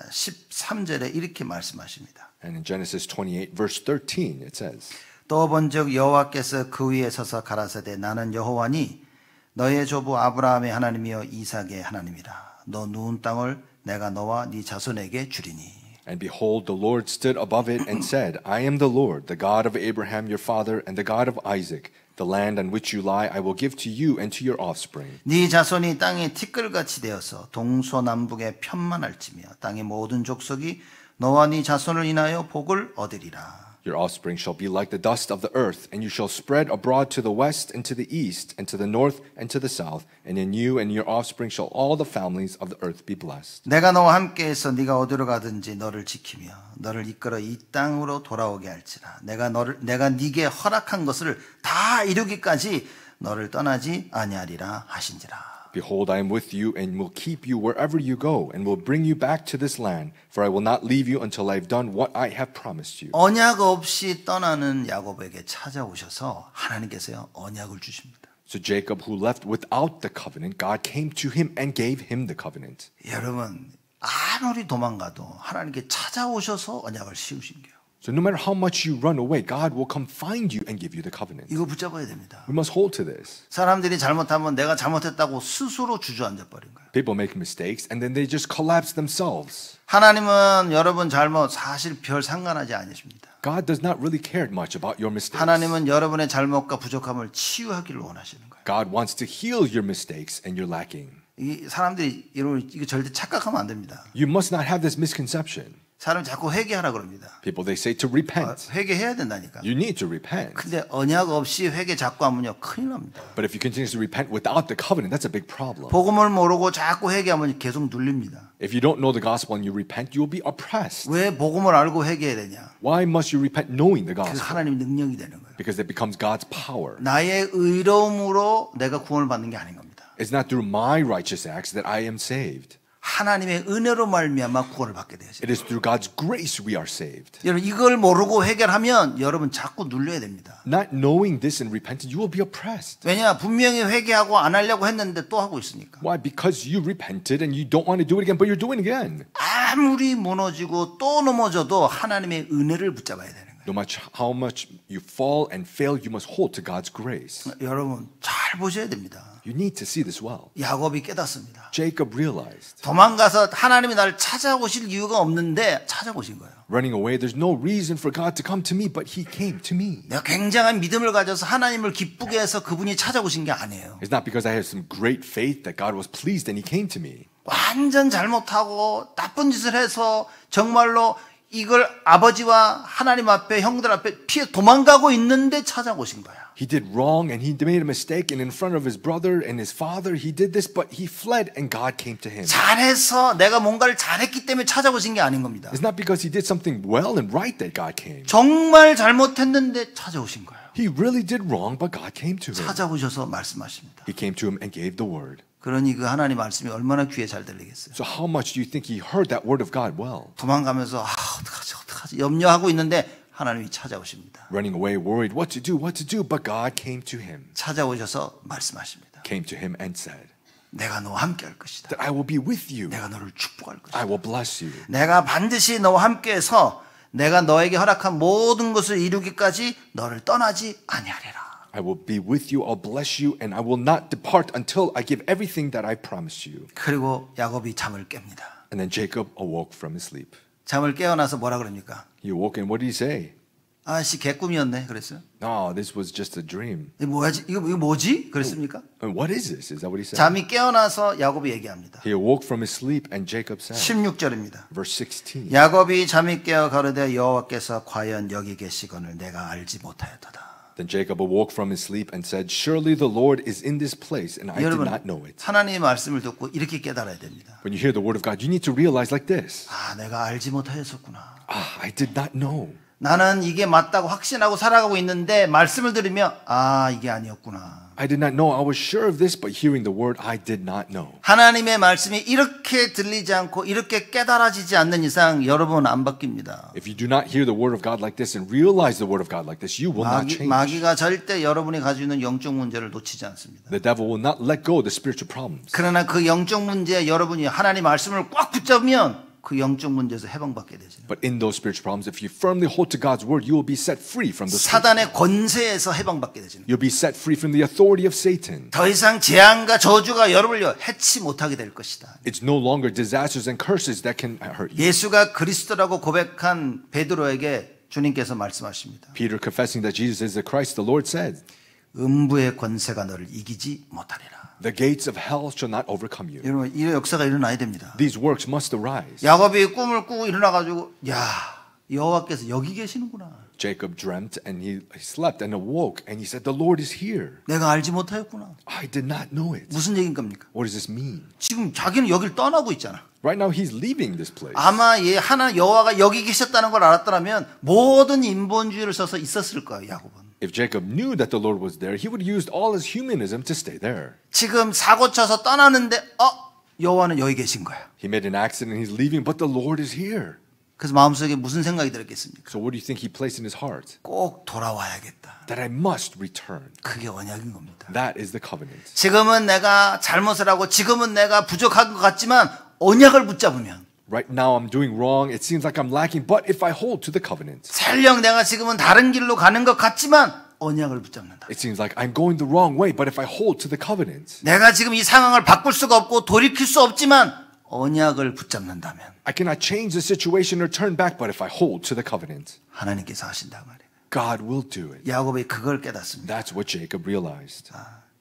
13절에 이렇게 말씀하십니다. And in Genesis 28, verse 13, it says, 또 본즉 여호와께서 그 위에 서서 가라사대 나는 여호와니 너의 조부 아브라함의 하나님이여 이삭의 하나님이라. 너 누운 땅을 내가 너와 네 자손에게 주리니. And behold, the Lord stood above it and said, I am the Lord, the God of Abraham your father, and the God of Isaac. The land on which you lie I will give to you and to your offspring. 네 자손이 땅에 티끌같이 되어서 동서남북에 편만할지며 땅의 모든 족속이 너와 네 자손을 인하여 복을 얻으리라. Your offspring shall be like the dust of the earth, and you shall spread abroad to the west and to the east and to the north and to the south, and in you and your offspring shall all the families of the earth be blessed. 내가 너와 함께해서 네가 어디로 가든지 너를 지키며 너를 이끌어 이 땅으로 돌아오게 할지라. 내가 네게 허락한 것을 다 이루기까지 너를 떠나지 아니하리라 하신지라. Behold, I am with you and will keep you wherever you go, and will bring you back to this land, for I will not leave you until I have done what I have promised you. 언약 없이 떠나는 야곱에게 찾아오셔서 하나님께서요 언약을 주십니다. So Jacob, who left without the covenant, God came to him and gave him the covenant. 여러분 아무리 도망가도 하나님께 찾아오셔서 언약을 씌우신 거예요. So no matter how much you run away, God will come find you and give you the covenant. 이거 붙잡아야 됩니다. We must hold to this. 사람들이 잘못하면 내가 잘못했다고 스스로 주저앉아 버린 거예요. People make mistakes and then they just collapse themselves. 하나님은 여러분 잘못 사실 별 상관하지 않으십니다. God does not really care much about your mistakes. 하나님은 여러분의 잘못과 부족함을 치유하기를 원하시는 거예요. God wants to heal your mistakes and your lacking. 이 사람들이 여러분 이거 절대 착각하면 안 됩니다. You must not have this misconception. 사람 자꾸 회개하라 그럽니다. People, they say to repent. 회개해야 된다니까. You need to repent. 근데 언약 없이 회개 자꾸 하면요 큰일 납니다. But if you continue to repent without the covenant, that's a big problem. 복음을 모르고 자꾸 회개하면 계속 눌립니다. If you don't know the gospel and you repent, you will be oppressed. 왜 복음을 알고 회개해야 되냐? Why must you repent knowing the 그 gospel? 하나님의 능력이 되는 거예요. Because it becomes God's power. 나의 의로움으로 내가 구원을 받는 게 아닌 겁니다. It's not through my righteous acts that I am saved. 하나님의 은혜로 말미암아 구원을 받게 되어요. It is through God's grace we are saved. 여러분 이걸 모르고 해결하면 여러분 자꾸 눌려야 됩니다. Not knowing this and repenting, you will be oppressed. 왜냐 분명히 회개하고 안 하려고 했는데 또 하고 있으니까. Why? Because you repented and you don't want to do it again, but you're doing it again. 아무리 무너지고 또 넘어져도 하나님의 은혜를 붙잡아야 되는 거예요. No matter how much you fall and fail, you must hold to God's grace. 여러분 잘 보셔야 됩니다. You need to see this well. 야곱이 깨닫습니다. Jacob realized. 도망가서 하나님이 나를 찾아오실 이유가 없는데 찾아오신 거예요. Running away, there's no reason for God to come to me, but He came to me. 내가 굉장한 믿음을 가져서 하나님을 기쁘게 해서 그분이 찾아오신 게 아니에요. It's not because I have some great faith that God was pleased and He came to me. 완전 잘못하고 나쁜 짓을 해서 정말로 이걸 아버지와 하나님 앞에 형들 앞에 피해 도망가고 있는데 찾아오신 거야. He did wrong and he made a mistake and in front of his brother and his father he did this but he fled and God came to him. 잘해서 내가 뭔가를 잘했기 때문에 찾아오신 게 아닌 겁니다. It's not because he did something well and right that God came. 정말 잘못했는데 찾아오신 거예요. He really did wrong but God came to him. 찾아오셔서 말씀하십니다. He came to him and gave the word. 그러니 그 하나님 말씀이 얼마나 귀에 잘 들리겠어요. So how much do you think he heard that word of God well? 도망가면서 어떡하지 염려하고 있는데 하나님이 찾아오십니다. Running away worried what to do but God came to him. 찾아오셔서 말씀하십니다. Came to him and said 내가 너와 함께 할 것이다. that I will be with you. 내가 너를 축복할 것이다. I will bless you. 내가 반드시 너와 함께해서 내가 너에게 허락한 모든 것을 이루기까지 너를 떠나지 아니하리라. I will be with you, I'll bless you, and I will not depart until I give everything that I promised you. 그리고 야곱이 잠을 깹니다. And then Jacob awoke from his sleep. 잠을 깨어나서 뭐라 그럽니까? He awoke and what did he say? 아씨 개꿈이었네 그랬어요. No, this was just a dream. 이거 뭐지? 그랬습니까? And what is this? Is that what he said? 잠이 깨어나서 야곱이 얘기합니다. He awoke from his sleep and Jacob said, 16절입니다. verse 16. 야곱이 잠이 깨어 가로되 여호와께서 과연 여기 계시거늘 내가 알지 못하였도다. Then Jacob awoke from his sleep and said, surely the Lord is in this place and I did 여러분 not know it. 하나님의 말씀을 듣고 이렇게 깨달아야 됩니다. When you hear the word of God, you need to realize like this. 아 내가 알지 못하였었구나. I did not know. 나는 이게 맞다고 확신하고 살아가고 있는데 말씀을 들으며 아 이게 아니었구나. I did not know. I was sure of this, but hearing the word, I did not know. 하나님의 말씀이 이렇게 들리지 않고 이렇게 깨달아지지 않는 이상 여러분 안 바뀝니다. If you do not hear the word of God like this and realize the word of God like this, you will not change. 마귀가 절대 여러분이 가지고 있는 영적 문제를 놓치지 않습니다. The devil will not let go of the spiritual problems. 그러나 그 영적 문제에 여러분이 하나님 말씀을 꽉 붙잡으면 그 영적 문제에서 해방받게 되죠. But in those spiritual problems, if you firmly hold to God's word, you will be set free from the 사단의 권세에서 해방받게 되죠. You'll be set free from the authority of Satan. 더 이상 재앙과 저주가 여러분을 해치 못하게 될 것이다. It's no longer disasters and curses that can hurt you. 예수가 그리스도라고 고백한 베드로에게 주님께서 말씀하십니다. Peter confessing that Jesus is the Christ, the Lord said, 음부의 권세가 너를 이기지 못하리라. The gates of hell shall not overcome you. 여러분 이 역사가 일어나야 됩니다. These works must arise. 야곱이 꿈을 꾸고 일어나가지고 야 여호와께서 여기 계시는구나. Jacob dreamt and he slept and awoke and he said, The Lord is here. 내가 알지 못하였구나. I did not know it. 무슨 얘기인 겁니까? What does this mean? 지금 자기는 여기를 떠나고 있잖아. Right now he's leaving this place. 아마 하나 여호와가 여기 계셨다는 걸 알았더라면 모든 인본주의를 써서 있었을 거예요, 야곱은. If Jacob knew that the Lord was there, he would have used all his humanism to stay there. 지금 사고 쳐서 떠나는데 여호와는 여기 계신 거야. He made an accident and he's leaving, but the Lord is here. 그래서 마음속에 무슨 생각이 들었겠습니까? So what do you think he placed in his heart? 꼭 돌아와야겠다. That I must return. 그게 언약인 겁니다. That is the covenant. 지금은 내가 잘못을 하고 지금은 내가 부족한 것 같지만 언약을 붙잡으면 Right now I'm doing wrong. It seems like I'm lacking. But if I hold to the covenant, 설령 내가 지금은 다른 길로 가는 것 같지만 언약을 붙잡는다. it seems like I'm going the wrong way. But if I hold to the covenant, 내가 지금 이 상황을 바꿀 수가 없고 돌이킬 수 없지만 언약을 붙잡는다면 I cannot change the situation or turn back. But if I hold to the covenant, 하나님께서 하신다 말이에요. God will do it. 야곱이 그걸 깨닫습니다. That's what Jacob realized.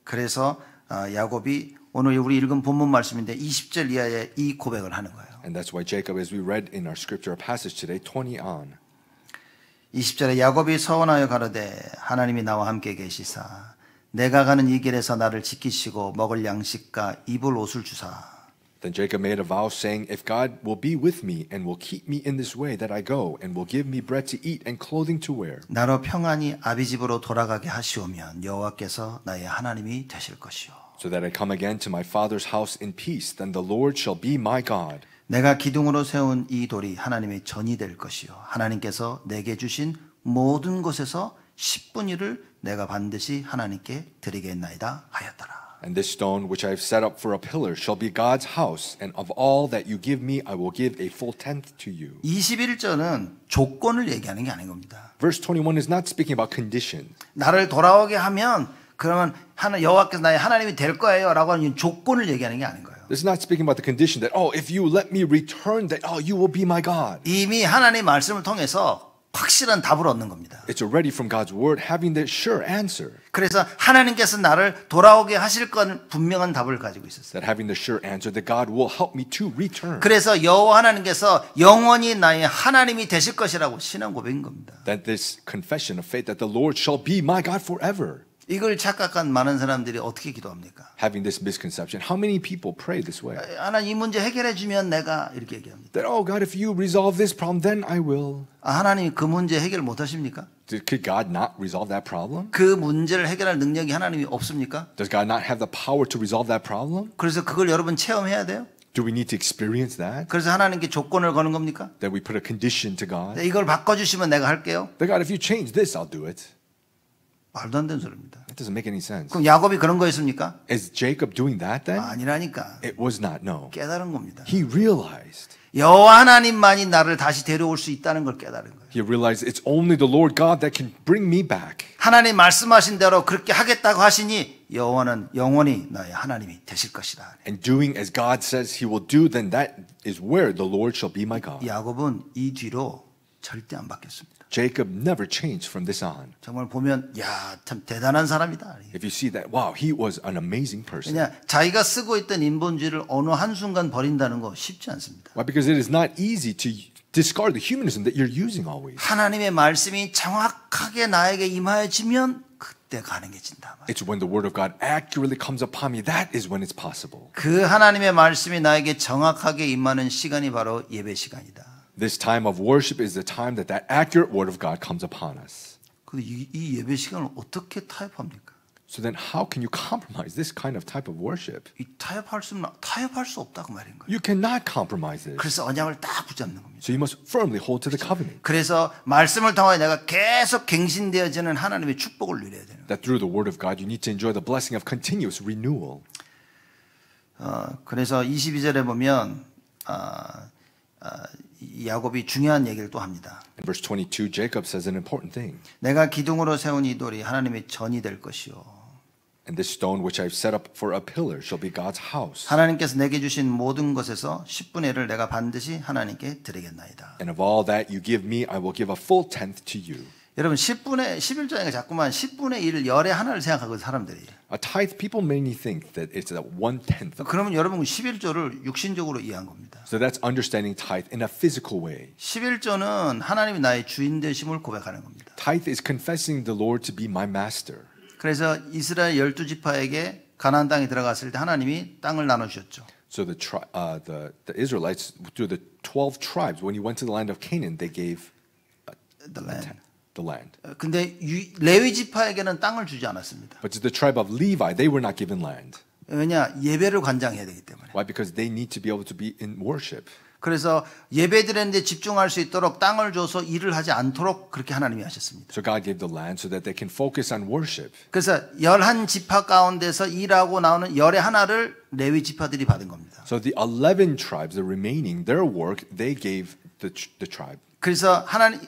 그래서 야곱이 오늘 우리 읽은 본문 말씀인데 20절 이하에 이 고백을 하는 거예요. And that's why Jacob, as we read in our scripture passage today, 20 on. 20절에 야곱이 서원하여 가로되 하나님이 나와 함께 계시사 내가 가는 이 길에서 나를 지키시고 먹을 양식과 입을 옷을 주사. Then Jacob made a vow saying, If God will be with me and will keep me in this way that I go and will give me bread to eat and clothing to wear. 나로 평안히 아비 집으로 돌아가게 하시오면 여호와께서 나의 하나님이 되실 것이요. So that I come again to my father's house in peace, then the Lord shall be my God. 내가 기둥으로 세운 이 돌이 하나님의 전이 될 것이요. 하나님께서 내게 주신 모든 것에서 10분의 1을 내가 반드시 하나님께 드리겠나이다 하였더라. And this stone which I have set up for a pillar shall be God's house, and of all that you give me I will give a full tenth to you. 21절은 조건을 얘기하는 게 아닌 겁니다. Verse 21 is not speaking about condition. 나를 돌아오게 하면 그러면 여호와께서 나의 하나님이 될 거예요라고 하는 조건을 얘기하는 게 아닌 거예요. This is not speaking about the condition that, if you let me return, that, you will be my God. 이미 하나님의 말씀을 통해서 확실한 답을 얻는 겁니다. It's already from God's word having the sure answer. 그래서 하나님께서 나를 돌아오게 하실 건 분명한 답을 가지고 있었어요. That having the sure answer that God will help me to return. 그래서 여호와 하나님께서 영원히 나의 하나님이 되실 것이라고 신앙 고백인 겁니다. That this confession of faith that the Lord shall be my God forever. 이걸 착각한 많은 사람들이 어떻게 기도합니까? Having this misconception, how many people pray this way? 하나님 이 문제 해결해 주면 내가 이렇게 얘기합니다. That, oh God, if you resolve this problem, then I will. 하나님이 그 문제 해결 못 하십니까? Could God not resolve that problem? 그 문제를 해결할 능력이 하나님이 없습니까? Does God not have the power to resolve that problem? 그래서 그걸 여러분 체험해야 돼요. Do we need to experience that? 그래서 하나님께 조건을 거는 겁니까? That we put a condition to God? 이걸 바꿔주시면 내가 할게요. That God, if you change this, I'll do it. 말도 안 되는 소리입니다. That doesn't make any sense. 그럼 야곱이 그런 거였습니까? Is Jacob doing that then? 아니라니까. It was not, no. 깨달은 겁니다. He realized. 여호와 하나님만이 나를 다시 데려올 수 있다는 걸 깨달은 거예요. He realized it's only the Lord God that can bring me back. 하나님 말씀하신 대로 그렇게 하겠다고 하시니 여호와는 영원히 나의 하나님이 되실 것이다. And doing as God says he will do, then that is where the Lord shall be my God. 야곱은 이 뒤로 절대 안 바뀌었습니다. Jacob never changed from this on. 정말 보면 야, 참 대단한 사람이다. If you see that, wow, he was an amazing person. 그냥 자기가 쓰고 있던 인본주의를 어느 한순간 버린다는 거 쉽지 않습니다. Why? Because it is not easy to discard the humanism that you're using always. 하나님의 말씀이 정확하게 나에게 임하여지면 그때 가능해진다. It's when the word of God accurately comes upon me, that is when it's possible. 그 하나님의 말씀이 나에게 정확하게 임하는 시간이 바로 예배 시간이다. This time of worship is the time that that accurate word of God comes upon us. 근데 이 예배 시간을 어떻게 타협합니까? So then how can you compromise this kind of type of worship? 이 타협할 수 없다고 말인 거예요. You cannot compromise this. 그래서 언약을 딱 붙잡는 겁니다. So you must firmly hold to the covenant. 그래서 말씀을 통하여 내가 계속 갱신되어지는 하나님의 축복을 누려야 되는 거예요. That through the word of God you need to enjoy the blessing of continuous renewal. 그래서 22절에 보면 야곱이 중요한 얘기를 또 합니다. In verse 22, Jacob says an important thing. 내가 기둥으로 세운 이 돌이 하나님의 전이 될 것이요. And this stone which I've set up for a pillar shall be God's house. 하나님께서 내게 주신 모든 것에서 10분의 1을 내가 반드시 하나님께 드리겠나이다. And of all that you give me, I will give a full tenth to you. 여러분 11조니까 자꾸만 10분의 1 열의 하나를 생각하거든 사람들이. A tithe, people may think that it's that 1/10. 그러면 여러분 11조를 육신적으로 이해한 겁니다. So that's understanding tithe in a physical way. 11조는 하나님이 나의 주인 되심을 고백하는 겁니다. Tithe is confessing the Lord to be my master. 그래서 이스라엘 12지파에게 가나안 땅에 들어갔을 때 하나님이 땅을 나눠 주셨죠. So the Israelites through the 12 tribes when you went to the land of Canaan, they gave The land. the land. 근데 레위 지파에게는 땅을 주지 않았습니다. But to the tribe of Levi, they were not given land. 왜냐? 예배를 관장해야 되기 때문에. Why? Because they need to be able to be in worship. 그래서 예배드리는데 집중할 수 있도록 땅을 줘서 일을 하지 않도록 그렇게 하나님이 하셨습니다. So God gave the land so that they can focus on worship. 그래서 11지파 가운데서 일하고 나오는 열의 하나를 레위 지파들이 받은 겁니다. So the 11 tribes, the remaining, their work, they gave the tribe. 그래서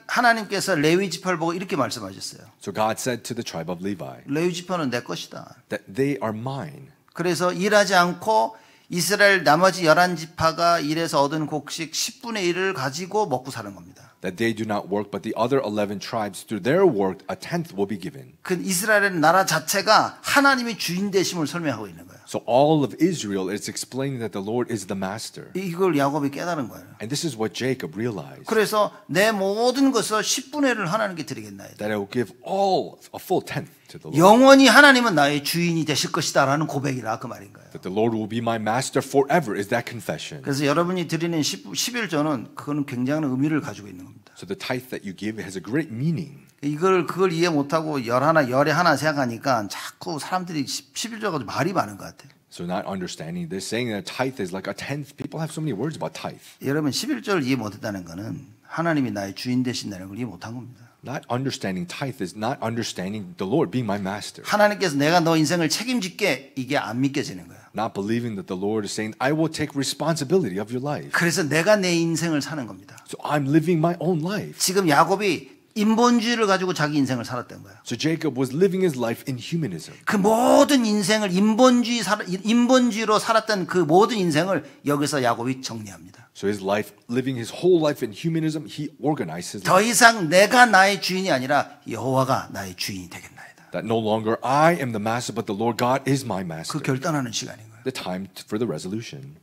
하나님께서 레위 지파를 보고 이렇게 말씀하셨어요. So God said to the tribe of Levi 레위 지파는 내 것이다. that they are mine. 그래서 일하지 않고 이스라엘 나머지 11지파가 일해서 얻은 곡식 10분의 1을 가지고 먹고 사는 겁니다. That they do not work, but the other 11 tribes, through their work, a tenth will be given. 그 이스라엘의 나라 자체가 하나님이 주인 되심을 설명하고 있는 거예요. So all of Israel is explaining that the Lord is the master. 이걸 야곱이 깨달은 거예요. And this is what Jacob realized. 그래서 내 모든 것을 10분의 1을 하나님께 드리겠나이다. That I will give all, a full tenth to the Lord. 영원히 하나님은 나의 주인이 되실 것이다라는 고백이라 그 말인 거예요. That the Lord will be my master forever is that confession. 그래서 여러분이 드리는 11조는 그거는 굉장한 의미를 가지고 있는 겁니다. So the tithe that you give has a great meaning. 그걸 이해 못하고 열의 하나 생각하니까 자꾸 사람들이 11조가 말이 많은 것 같아요. So not understanding this, saying that tithe is like a tenth. People have so many words about tithe. 여러분 11조를 이해 못했다는 것은 하나님이 나의 주인 되신다는 걸 이해 못한 겁니다. Not understanding tithe is not understanding the Lord being my master. 하나님께서 내가 너 인생을 책임질게 이게 안 믿겨지는 거예요. Not believing that the Lord is saying, I will take responsibility of your life. 그래서 내가 내 인생을 사는 겁니다. So I'm living my own life. 지금 야곱이 인본주의를 가지고 자기 인생을 살았던 거예요. So Jacob was living his life in humanism. 그 모든 인생을 인본주의로 살았던 그 모든 인생을 여기서 야곱이 정리합니다. So his life, living his whole life in humanism, he organized his 더 life. 이상 내가 나의 주인이 아니라 여호와가 나의 주인이 되겠나이다. That no longer I am the master, but the Lord God is my master. 그 결단하는 시간인 거예요. The time for the resolution.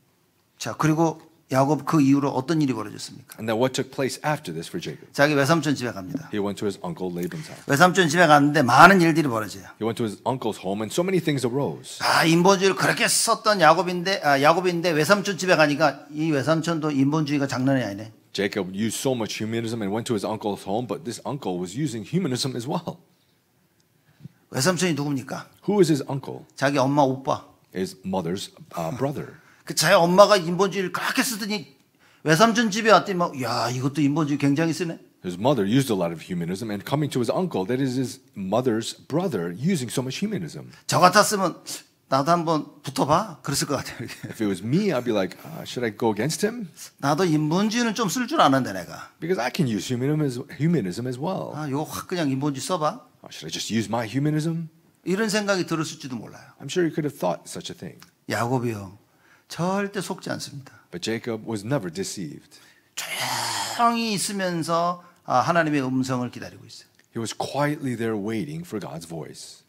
자, 그리고 야곱 그 이후로 어떤 일이 벌어졌습니까? And then what took place after this for Jacob? 자기 외삼촌 집에 갑니다. He went to his uncle Laban's house. 외삼촌 집에 갔는데 많은 일들이 벌어져요. He went to his uncle's home, and so many things arose. 인본주의를 그렇게 썼던 야곱인데 외삼촌 집에 가니까 이 외삼촌도 인본주의가 장난이 아니네. Jacob used so much humanism and went to his uncle's home, but this uncle was using humanism as well. 외삼촌이 누굽니까? Who is his uncle? 자기 엄마 오빠. His mother's brother. 그 자기 엄마가 인본주의를 그렇게 쓰더니 외삼촌 집에 왔더니 막, 야, 이것도 인본주의 굉장히 쓰네. His mother used a lot of humanism, and coming to his uncle, that is his mother's brother, using so much humanism. 저 같았으면 나도 한번 붙어봐. 그랬을 것 같아요. If it was me, I'd be like, should I go against him? 나도 인본주의는 좀 쓸 줄 아는데 내가. Because I can use humanism as well. 이거 확 그냥 인본주의 써봐. Should I just use my humanism? 이런 생각이 들었을지도 몰라요. I'm sure he could have thought such a thing. 야곱이요. 절대 속지 않습니다. But Jacob was never deceived. 조용히 있으면서 하나님의 음성을 기다리고 있어요. He was quietly there waiting for God's voice.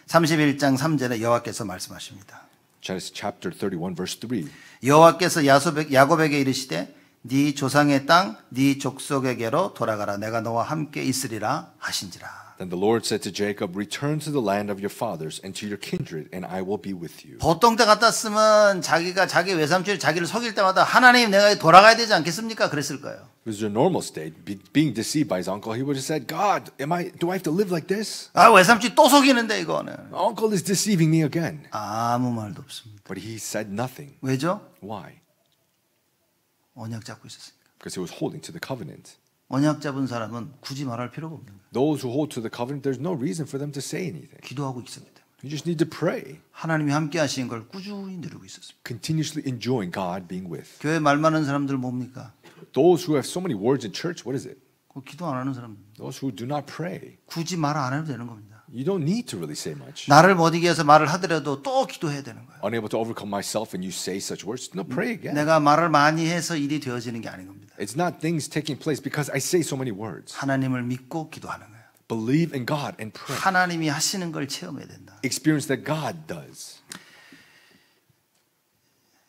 31장 3절에 여호와께서 말씀하십니다. Genesis chapter 31, verse 3. 여호와께서 야곱에게 이르시되 네 조상의 땅, 네 족속에게로 돌아가라. 내가 너와 함께 있으리라 하신지라. Then the Lord said to Jacob, Return to the land of your fathers and to your kindred, and I will be with you. 보통 때 같았으면 자기가 자기 외삼촌이 자기를 속일 때마다 하나님 내가 돌아가야 되지 않겠습니까? 그랬을 거예요. It was your normal state. Being deceived by his uncle, he would have said, God, do I have to live like this? 외삼촌이 또 속이는데 이거는. Uncle is deceiving me again. 아무 말도 없습니다. But he said nothing. 왜죠? Why? 언약 잡고 있었으니까. Because he was holding to the covenant. 언약 잡은 사람은 굳이 말할 필요가 없는 거예요. Those who hold to the covenant, there's no reason for them to say anything. 기도하고 있습니다. You just need to pray. 하나님이 함께 하시는 걸 꾸준히 누리고 있었습니다. Continuously enjoying God being with. 교회 말 많은 사람들 뭡니까? Those who have so many words in church, what is it? 기도 안 하는 사람들. Those who do not pray. 굳이 말 안 해도 되는 겁니다. You don't need to really say much. 나를 못 이기게 해서 말을 하더라도 또 기도해야 되는 거예요. Unable to overcome myself and you say such words, no, pray again. 내가 말을 많이 해서 일이 되어지는 게 아닌 겁니다. It's not things taking place because I say so many words. 하나님을 믿고 기도하는 거예요. Believe in God and pray. 하나님이 하시는 걸 체험해야 된다. Experience that God does.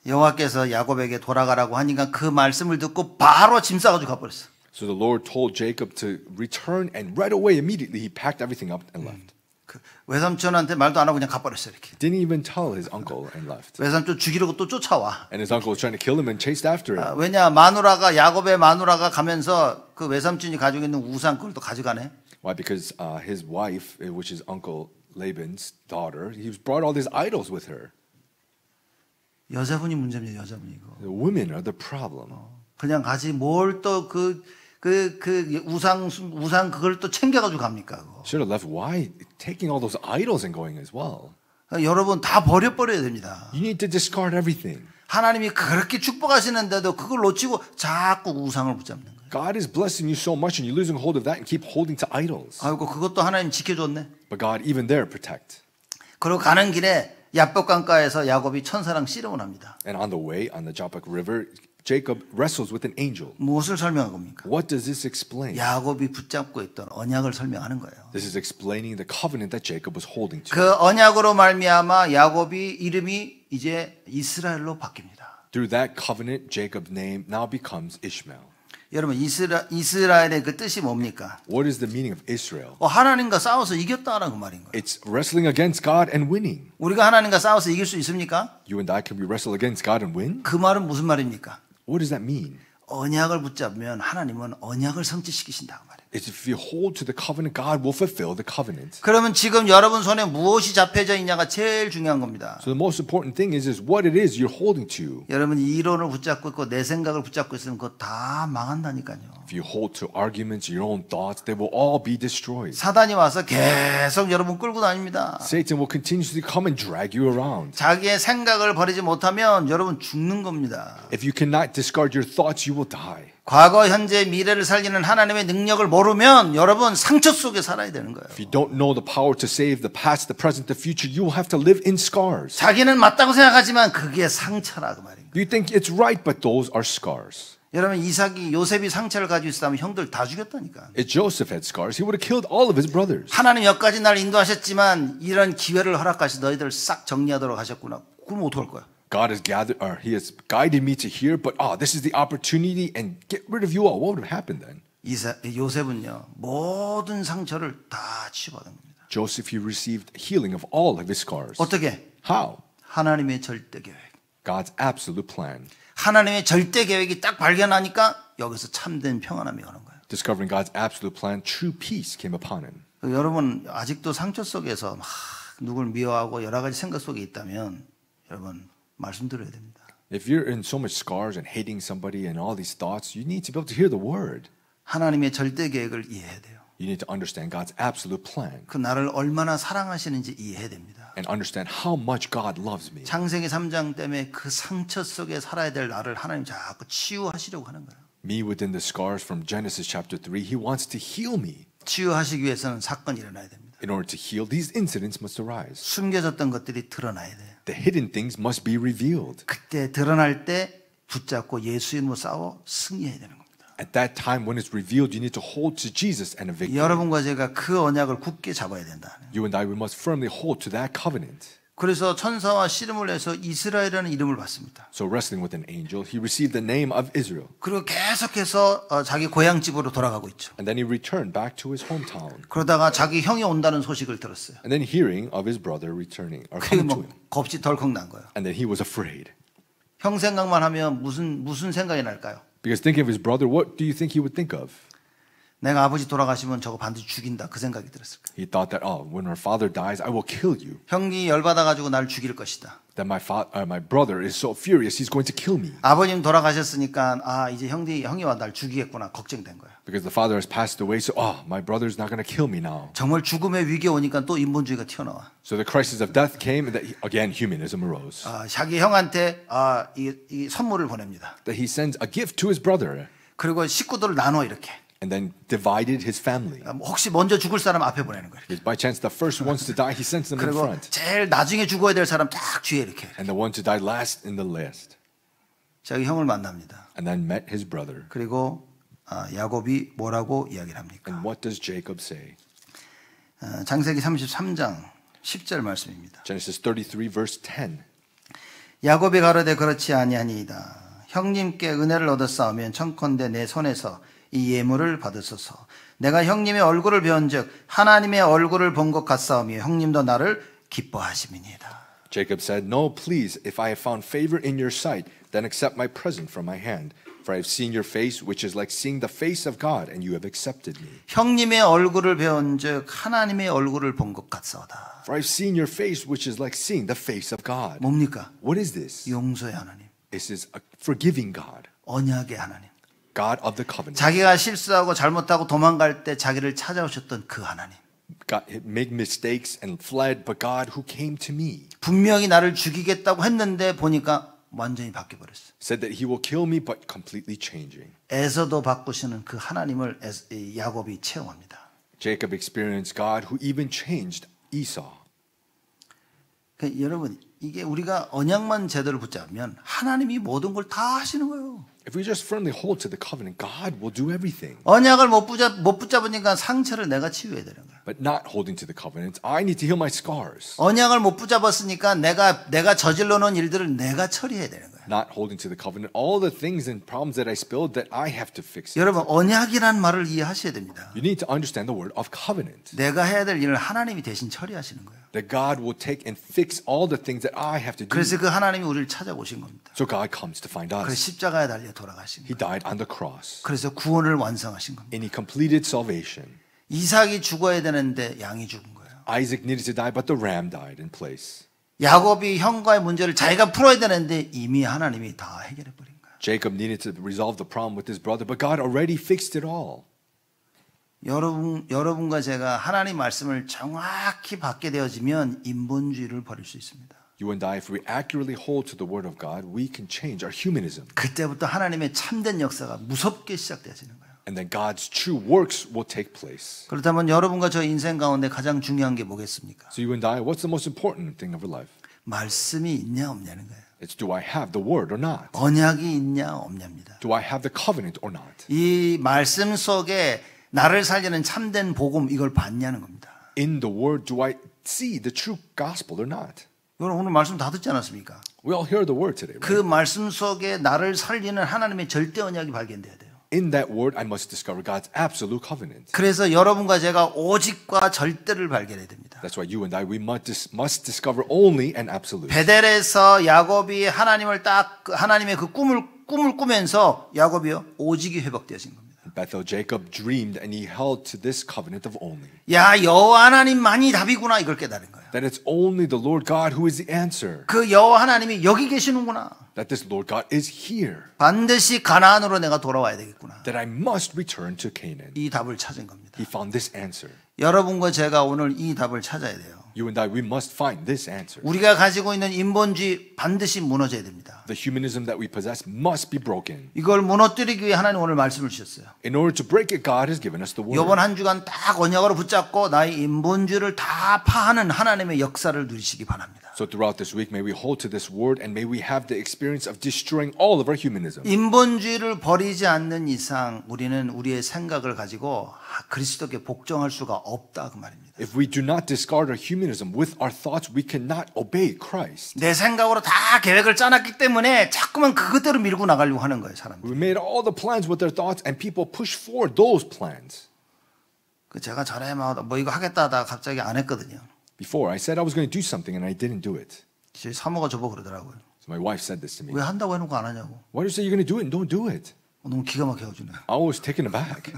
여호와께서 야곱에게 돌아가라고 하니까 그 말씀을 듣고 바로 짐 싸가지고 가버렸어. So the Lord told Jacob to return, and right away, immediately, he packed everything up and left. 그 외삼촌한테 말도 안 하고 그냥 가버렸어 이렇게. Didn't even tell his uncle and left. 외삼촌 죽이려고 또 쫓아와. And his uncle was trying to kill him and chased after him. 왜냐 야곱의 마누라가 가면서 그 외삼촌이 가지고 있는 우상 그걸 또 가져가네. Why? Because his wife, which is Uncle Laban's daughter, he brought all these idols with her. 여자분이 문제입니다. 여자분이 이거. The women are the problem. 그냥 가지 뭘 또 우상 그걸 또 챙겨가지고 갑니까? 그거. Should have left. Why taking all those idols and going as well? 여러분 다 버려야 됩니다. You need to discard everything. 하나님이 그렇게 축복하시는데도 그걸 놓치고 자꾸 우상을 붙잡는 거예요. God is blessing you so much and you're losing hold of that and keep holding to idols. 아이고 그것도 하나님 지켜줬네. But God, even there, protect. 그리고 가는 길에 야복 강가에서 야곱이 천사랑 씨름을 합니다. And on the way, on the Jabbok River, Jacob wrestles with an angel. 무엇을 설명한 겁니까? What does this explain? 야곱이 붙잡고 있던 언약을 설명하는 거예요. This is explaining the covenant that Jacob was holding to. 그 언약으로 말미암아 야곱이 이름이 이제 이스라엘로 바뀝니다. Through that covenant, Jacob's name now becomes Ishmael. 여러분 이스라엘의 그 뜻이 뭡니까? What is the meaning of Israel? 하나님과 싸워서 이겼다는 그 말인 거예요. It's wrestling against God and winning. 우리가 하나님과 싸워서 이길 수 있습니까? You and I, can we wrestle against God and win? 그 말은 무슨 말입니까? What does that mean? 언약을 붙잡으면 하나님은 언약을 성취시키신다고 말해요. It's if you hold to the covenant, God will fulfill the covenant. 그러면 지금 여러분 손에 무엇이 잡혀져 있냐가 제일 중요한 겁니다. So the most important thing is what it is you're holding to. 여러분 이 이론을 붙잡고 있고 내 생각을 붙잡고 있으면 그거 다 망한다니까요. If you hold to arguments, your own thoughts, they will all be destroyed. 사단이 와서 계속 여러분 끌고 다닙니다. Satan will continuously come and drag you around. 자기의 생각을 버리지 못하면 여러분 죽는 겁니다. If you cannot discard your thoughts, you will die. 과거, 현재, 미래를 살리는 하나님의 능력을 모르면 여러분 상처 속에 살아야 되는 거예요. If you don't know the power to save the past, the present, the future, you will have to live in scars. 자기는 맞다고 생각하지만 그게 상처라 그 말입니다. You think it's right, but those are scars. 여러분 요셉이 상처를 가지고 있었다면 형들 다 죽였다니까. If Joseph had scars, he would have killed all of his brothers. 하나님 여기까지 날 인도하셨지만 이런 기회를 허락하시 너희들 싹 정리하도록 하셨구나. 그럼 어떡할 거야? God has he has guided me to here, but this is the opportunity, and get rid of you all. What would have happened then? 요셉은요 모든 상처를 다 치유받은 겁니다. Joseph, he received healing of all of his scars. 어떻게? How? 하나님의 절대 계획. God's absolute plan. 하나님의 절대 계획이 딱 발견하니까 여기서 참된 평안함이 오는 거예요. Discovering God's absolute plan, true peace came upon him. 여러분 아직도 상처 속에서 막 누굴 미워하고 여러 가지 생각 속에 있다면 여러분 말씀드려야 됩니다. If you're in so much scars and hating somebody and all these thoughts, you need to be able to hear the word. 하나님의 절대 계획을 이해해야 돼요. You need to understand God's absolute plan 그 나를 얼마나 사랑하시는지 이해해야 됩니다. and understand how much God loves me. 창세기 3장 때문에 그 상처 속에 살아야 될 나를 하나님 자꾸 치유하시려고 하는 거예요. Me within the scars from Genesis chapter 3, he wants to heal me. 치유하시기 위해서는 사건이 일어나야 됩니다. In order to heal, these incidents must arise. 숨겨졌던 것들이 드러나야 돼요. The hidden things must be revealed. 그때 드러날 때 붙잡고 예수 이름으로 싸워 승리해야 되는 겁니다. At that time, when it's revealed, you need to hold to Jesus and a victory. 여러분과 제가 그 언약을 굳게 잡아야 된다. You and I, we must firmly hold to that covenant. 그래서 천사와 씨름을 해서 이스라엘이라는 이름을 받습니다. So wrestling with an angel, he received the name of Israel. 그리고 계속해서 자기 고향집으로 돌아가고 있죠. And then he returned back to his hometown. 그러다가 자기 형이 온다는 소식을 들었어요. And then hearing of his brother returning or 그게 coming to 뭐 him. 겁이 덜컥 난 거예요. And then he was afraid. 형 생각만 하면 무슨 생각이 날까요? Because thinking of his brother, what do you think he would think of? 내가 아버지 돌아가시면 저거 반드시 죽인다 그 생각이 들었을 거예요. He thought that, when our father dies, I will kill you. 형이 열받아가지고 날 죽일 것이다. That my brother is so furious, he's going to kill me. 아버님 돌아가셨으니까 이제 형이와 날 죽이겠구나 걱정된 거야. Because the father has passed away, so my brother's not going to kill me now. 정말 죽음의 위기가 오니까 또 인본주의가 튀어나와. So the crisis of death came, and again humanism arose. 자기 형한테 이 선물을 보냅니다. That he sends a gift to his brother. 그리고 식구들을 나눠 이렇게. And then divided his family. 혹시 먼저 죽을 사람 앞에 보내는 거예요. Because by chance the first ones to die, he sends them in 그리고 front. 제일 나중에 죽어야 될 사람 딱 뒤에 이렇게. And the one to die last in the list. 자기 형을 만납니다. And then met his brother. 그리고 야곱이 뭐라고 이야기를 합니까? And what does Jacob say? 창세기 33장 10절 말씀입니다. Genesis 33 verse 10. 야곱이 가로되 그렇지 아니하니이다. 형님께 은혜를 얻었사오면 청컨대 내 손에서 이 예물을 받으소서. 내가 형님의 얼굴을 배운즉 하나님의 얼굴을 본 것 같사오며 형님도 나를 기뻐하심이니이다. Jacob said, "No, please, if I have found favor in your sight, then accept my present from my hand. For I have seen your face, which is like seeing the face of God, and you have accepted me. 형님의 얼굴을 배운즉 하나님의 얼굴을 본 것 같사오다. For I have seen your face, which is like seeing the face of God." 뭡니까? What is this? 용서의 하나님, This is a forgiving God, 언약의 하나님. God of the covenant. 자기가 실수하고 잘못하고 도망갈 때 자기를 찾아오셨던 그 하나님. God made mistakes and fled, but God who came to me 분명히 나를 죽이겠다고 했는데 보니까 완전히 바뀌어버렸어요. said that he will kill me, but completely changing. 에서도 바꾸시는 그 하나님을 야곱이 체험합니다. Jacob experienced God who even changed Esau. 그러니까 여러분 이게 우리가 언약만 제대로 붙잡으면 하나님이 모든 걸 다 하시는 거예요. If we just firmly hold to the covenant, God will do everything. 언약을 못 붙잡으니까 상처를 내가 치유해야 되는 거야. But not holding to the covenant, I need to heal my scars. 언약을 못 붙잡았으니까 내가 저질러 놓은 일들을 내가 처리해야 되는 거야. Not holding to the covenant, all the things and problems that I spilled, that I have to fix it. 여러분 언약이란 말을 이해하셔야 됩니다. You need to understand the word of covenant. 내가 해야 될 일을 하나님이 대신 처리하시는 거예요. That God will take and fix all the things that I have to do. 그래서 그 하나님이 우리를 찾아오신 겁니다. So God comes to find 그래서 us. 십자가에 달려 돌아가신 He 거예요. died on the cross. 그래서 구원을 완성하신 겁니다. And he completed salvation. 이삭이 죽어야 되는데 양이 죽은 거예요. Isaac needed to die, but the ram died in place. 야곱이 형과의 문제를 자기가 풀어야 되는데 이미 하나님이 다 해결해 버린 거예요. Jacob needed to resolve the problem with his brother, but God already fixed it all. 여러분과 제가 하나님 말씀을 정확히 받게 되어지면 인본주의를 버릴 수 있습니다. You and I, if we accurately hold to the word of God, we can change our humanism. 그때부터 하나님의 참된 역사가 무섭게 시작되어지는 거예요. And then God's true works will take place. 그렇다면 여러분과 저 인생 가운데 가장 중요한 게 뭐겠습니까? So you and I, what's the most important thing of our life? 말씀이 있냐 없냐는 거예요. It's do I have the word or not? 언약이 있냐 없냐입니다. Do I have the covenant or not? 이 말씀 속에 나를 살리는 참된 복음 이걸 받냐는 겁니다. In the word, do I see the true gospel or not? 여러분 오늘 말씀 다 듣지 않았습니까? We all hear the word today, 그 right? 말씀 속에 나를 살리는 하나님의 절대 언약이 발견돼야 돼요. In that word, I must discover God's absolute covenant. 그래서 여러분과 제가 오직과 절대를 발견해야 됩니다. That's why you and I, we must discover only and absolute. 베델에서 야곱이 하나님의 그 꿈을 꾸면서 야곱이요 오직이 회복되어진 겁니다. In Bethel, Jacob dreamed and he held to this covenant of only. 야 여호와 하나님만이 답이구나 이걸 깨달은 거예요. That it's only the Lord God who is the answer. 그 여호와 하나님이 여기 계시는구나. That this Lord God is here. 반드시 가나안으로 내가 돌아와야 되겠구나. That I must return to Canaan. 이 답을 찾은 겁니다. He found this answer. 여러분과 제가 오늘 이 답을 찾아야 돼요. You and I, we must find this answer. 우리가 가지고 있는 인본주의 반드시 무너져야 됩니다. The humanism that we possess must be broken. 이걸 무너뜨리기 위해 하나님 오늘 말씀을 주셨어요. In order to break it, God has given us the word. 이번 한 주간 딱 언약으로 붙잡고 나의 인본주의를 다 파하는 하나님의 역사를 누리시기 바랍니다. So throughout this week, may we hold to this word and may we have the experience of destroying all of our humanism. 인본주의를 버리지 않는 이상 우리는 우리의 생각을 가지고 그리스도께 복종할 수가 없다 그 말입니다. If we do not discard our humanism with our thoughts, we cannot obey Christ. 내 생각으로 다 계획을 짜놨기 때문에 자꾸만 그것대로 밀고 나가려고 하는 거예요, 사람들. We made all the plans with their thoughts and people push forward those plans. 그 제가 전에 뭐 이거 하겠다 하다가 갑자기 안 했거든요. Before, I said I was going to do something and I didn't do it. 저희 사모가 저보고 그러더라고요. So my wife said this to me. 왜 한다고 해놓고 안 하냐고. Why do you say you're going to do it and don't do it? 너무 기가 막혀가지고. I was taken aback.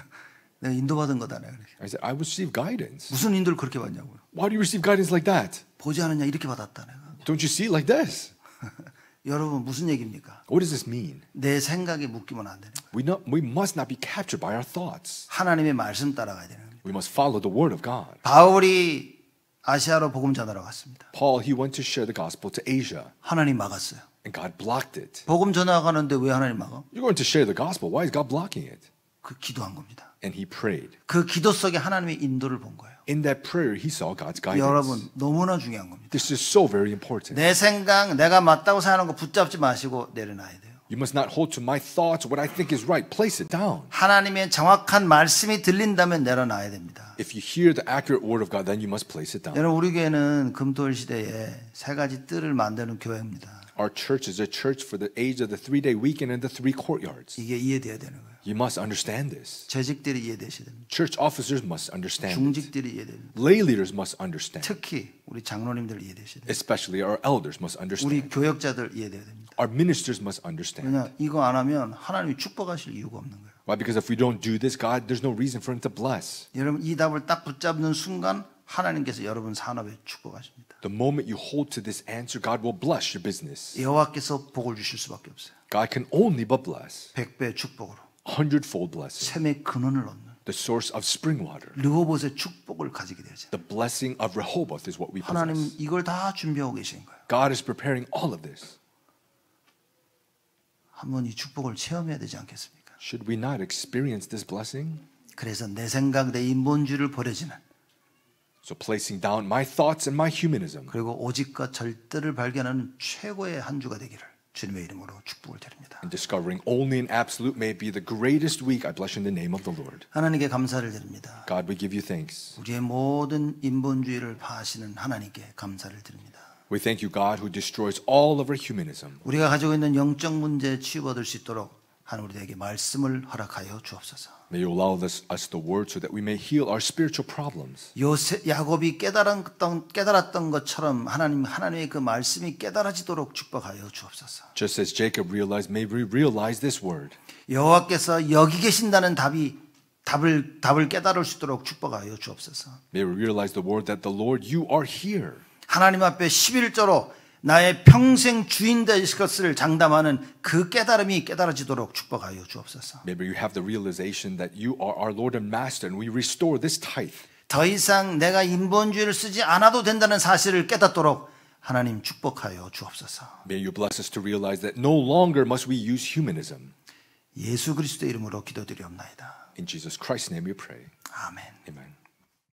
내가 인도받은 거다. 내가. I said, I received guidance. 무슨 인도를 그렇게 받냐고요. Why do you receive guidance like that? 보지 않았냐 이렇게 받았다 내가. Don't you see it like this? 여러분 무슨 얘기입니까? What does this mean? 내 생각에 묶이면 안 되는 거예요. We must not be captured by our thoughts. 하나님의 말씀 따라가야 되는 거예요. We must follow the word of God. 바울이 아시아로 복음 전하러 갔습니다. Paul, he went to share the gospel to Asia, 하나님 막았어요. and God blocked it. 복음 전하가는데 왜 하나님 막아? You're going to share the gospel. Why is God blocking it? 그 기도한 겁니다. And he prayed. 그 기도 속에 하나님의 인도를 본 거예요. In that prayer, he saw God's guidance. 여러분 너무나 중요한 겁니다. This is so very important. 내 생각, 내가 맞다고 생각하는 거 붙잡지 마시고 내려놔야 돼요. You must not hold to my thoughts, what I think is right. Place it down. 하나님의 정확한 말씀이 들린다면 내려놔야 됩니다. If you hear the accurate word of God, then you must place it down. 여러분 우리 교회는 금토일 시대에 세 가지 뜰을 만드는 교회입니다. Our church is a church for the age of the 3-day weekend and the 3 courtyards. 이게 이해돼야 되는 거예요. You must understand this. 재직들이 이해되셔야 됩니다. Church officers must understand it. 중직들이 이해됩니다. Lay leaders must understand. 특히 우리 장로님들 이해되셔야 됩니다. Especially our elders must 우리 understand. 교역자들 이해돼야 됩니다. Our ministers must understand. 왜냐 이거 안 하면 하나님이 축복하실 이유가 없는 거예요. Why? Because if we don't do this, God, there's no reason for him to bless. 여러분 이 답을 딱 붙잡는 순간 하나님께서 여러분 산업에 축복하십니다. The moment you hold to this answer, God will bless your business. 여호와께서 복을 주실 수밖에 없어요. God can only but bless. 100배 축복으로 100-fold blessing. 샘의 근원을 얻는 The source of spring water. 르호봇의 축복을 가지게 되죠. The blessing of Rehoboth is what we 하나님 possess. 이걸 다 준비하고 계신 거예요. God is preparing all of this. 한번 이 축복을 체험해야 되지 않겠습니까? Should we not experience this blessing? 그래서 내 생각, 내 인본주의를 버려지는 So placing down my thoughts and my humanism 그리고 오직과 절대를 발견하는 최고의 한 주가 되기를 주님의 이름으로 축복을 드립니다. and discovering only an absolute may be the greatest week. I bless you in the name of the Lord. 하나님께 감사를 드립니다. God, we give you thanks. 우리의 모든 인본주의를 파하시는 하나님께 감사를 드립니다. We thank you, God, who destroys all of our humanism. 우리가 가지고 있는 영적 문제에 치유받을 수 있도록 하나님 우리에게 말씀을 허락하여 주옵소서. May you allow us the word so that we may heal our spiritual problems. 야곱이 깨달았던 것처럼 하나님의 그 말씀이 깨달아지도록 축복하여 주옵소서. Just as Jacob realized, may we realize this word. 여호와께서 여기 계신다는 답을 깨달을 수 있도록 축복하여 주옵소서. May we realize the word that the Lord, you are here. 하나님 앞에 11조로 나의 평생 주인 되실 것을 장담하는 그 깨달음이 깨달아지도록 축복하여 주옵소서. Maybe you have the realization that you are our Lord and Master and we restore this tithe. 더 이상 내가 인본주의를 쓰지 않아도 된다는 사실을 깨닫도록 하나님 축복하여 주옵소서. May you bless us to realize that no longer must we use humanism. 예수 그리스도 이름으로 기도드리옵나이다. In Jesus Christ's name we pray. 아멘. Amen.